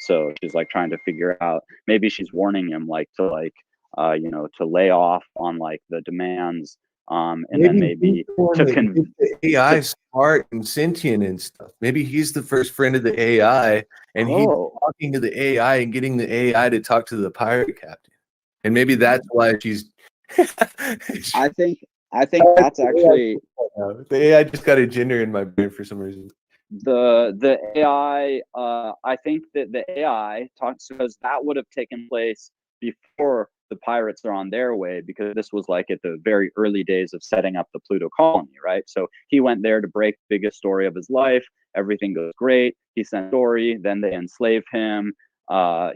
So she's like trying to figure out, maybe she's warning him like to like you know, to lay off on like the demands, and then maybe to the AI smart and sentient and stuff. Maybe he's the first friend of the AI, and he's talking to the AI and getting the AI to talk to the pirate captain. And maybe that's why she's I think that's actually the AI just got a gender in my brain for some reason. The AI. I think that the AI talks, because that would have taken place before the pirates are on their way, because this was like at the very early days of setting up the Pluto colony, right? So he went there to break the biggest story of his life. Everything goes great. He sent story. Then they enslave him.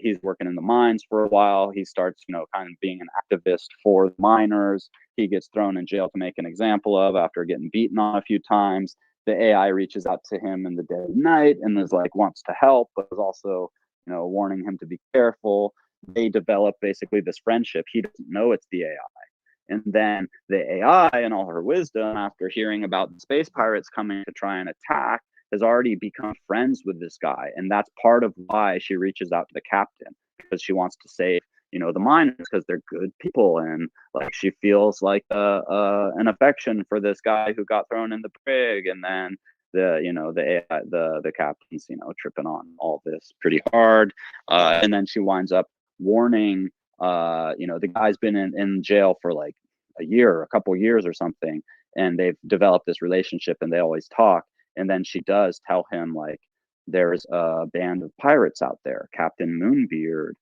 He's working in the mines for a while. He starts, you know, kind of being an activist for the miners. He gets thrown in jail to make an example of after getting beaten on a few times. The AI reaches out to him in the dead of night and is like, wants to help, but is also, you know, warning him to be careful. They develop basically this friendship. He doesn't know it's the AI. And then the AI, in all her wisdom, after hearing about the space pirates coming to try and attack, has already become friends with this guy. And that's part of why she reaches out to the captain, because she wants to save, you know, the miners, because they're good people. And like, she feels like an affection for this guy who got thrown in the brig. And then the, you know, the AI, the captain's, you know, tripping on all this pretty hard. And then she winds up warning, you know, the guy's been in jail for like a couple years or something. And they've developed this relationship and they always talk. And then she does tell him, like, there's a band of pirates out there. Captain Moonbeard,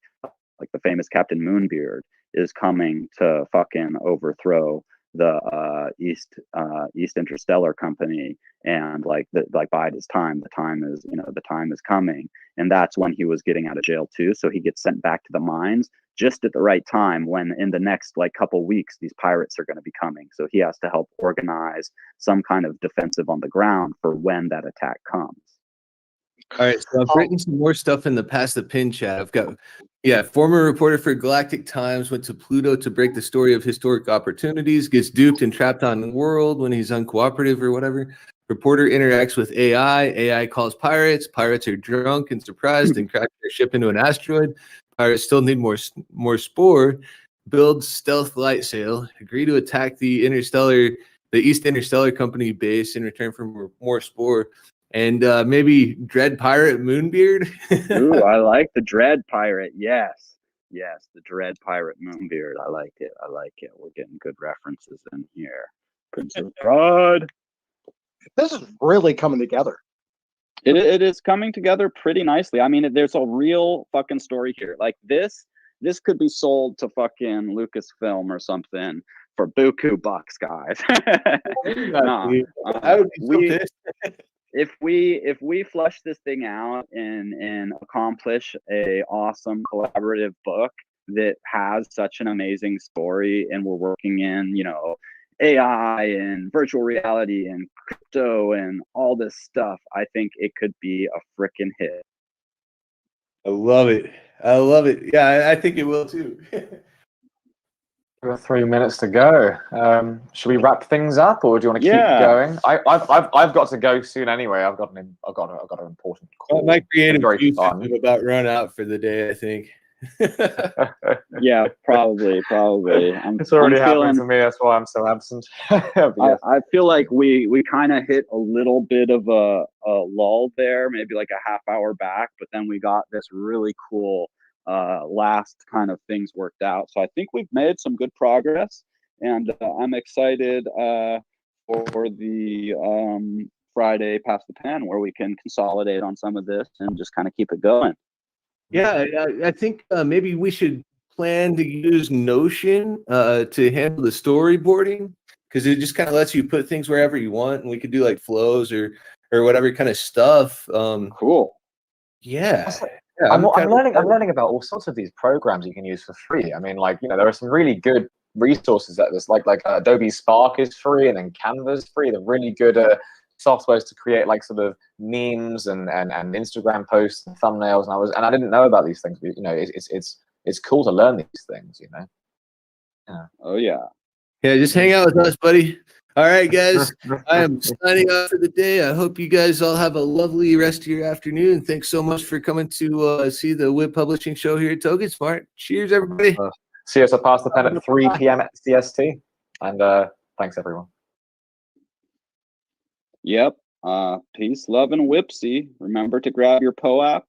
like the famous Captain Moonbeard, is coming to fucking overthrow the East Interstellar Company. And like bide his time. The time is, you know, the time is coming. And that's when he was getting out of jail too. So he gets sent back to the mines just at the right time, when in the next like couple weeks these pirates are going to be coming. So he has to help organize some kind of defensive on the ground for when that attack comes. All right, so I've written some more stuff in the Pass the Pin chat. I've got, former reporter for Galactic Times, went to Pluto to break the story of historic opportunities, gets duped and trapped on the world when he's uncooperative or whatever. Reporter interacts with AI. AI calls pirates. Pirates are drunk and surprised and crash their ship into an asteroid. Pirates still need more spore. Build stealth light sail. Agree to attack the East Interstellar Company base in return for more spore. And maybe Dread Pirate Moonbeard. Ooh, I like the Dread Pirate. Yes, the Dread Pirate Moonbeard. I like it. We're getting good references in here. Prince of God. This is really coming together. It is coming together pretty nicely. I mean, there's a real fucking story here. Like this could be sold to fucking Lucasfilm or something for buku bucks, guys. I would be so pissed. If we flush this thing out and accomplish a awesome collaborative book that has such an amazing story, and we're working in, you know, AI and virtual reality and crypto and all this stuff, I think it could be a freaking hit. I love it. Yeah, I think it will too. We've got 3 minutes to go. Should we wrap things up, or do you want to keep going? I've got to go soon anyway. I've got an important call. My creative juice is about run out for the day, I think. Yeah, probably. It's already happening to me. That's why I'm so absent. I feel like we kind of hit a little bit of a lull there, maybe like a half hour back, but then we got this really cool last kind of things worked out. So I think we've made some good progress, and I'm excited for Friday Pass the Pen, where we can consolidate on some of this and just kind of keep it going. Yeah, I think maybe we should plan to use Notion to handle the storyboarding, because it just kind of lets you put things wherever you want, and we could do like flows or whatever kind of stuff. Cool. Yeah. I'm learning about all sorts of these programs you can use for free. I mean, like, you know, there are some really good resources that there's like Adobe Spark is free, and then Canva's free. They're really good softwares to create like sort of memes and Instagram posts and thumbnails. And I didn't know about these things. But, you know, it's cool to learn these things. You know. Yeah. Oh yeah. Yeah, just hang out with us, buddy. All right, guys. I am signing off for the day. I hope you guys all have a lovely rest of your afternoon. Thanks so much for coming to see the WIPP Publishing show here at TOKENSMART. Cheers, everybody. See us at Pass the Pen at 3 p.m. at CST. And thanks, everyone. Yep. Peace, love, and whipsy. Remember to grab your PO app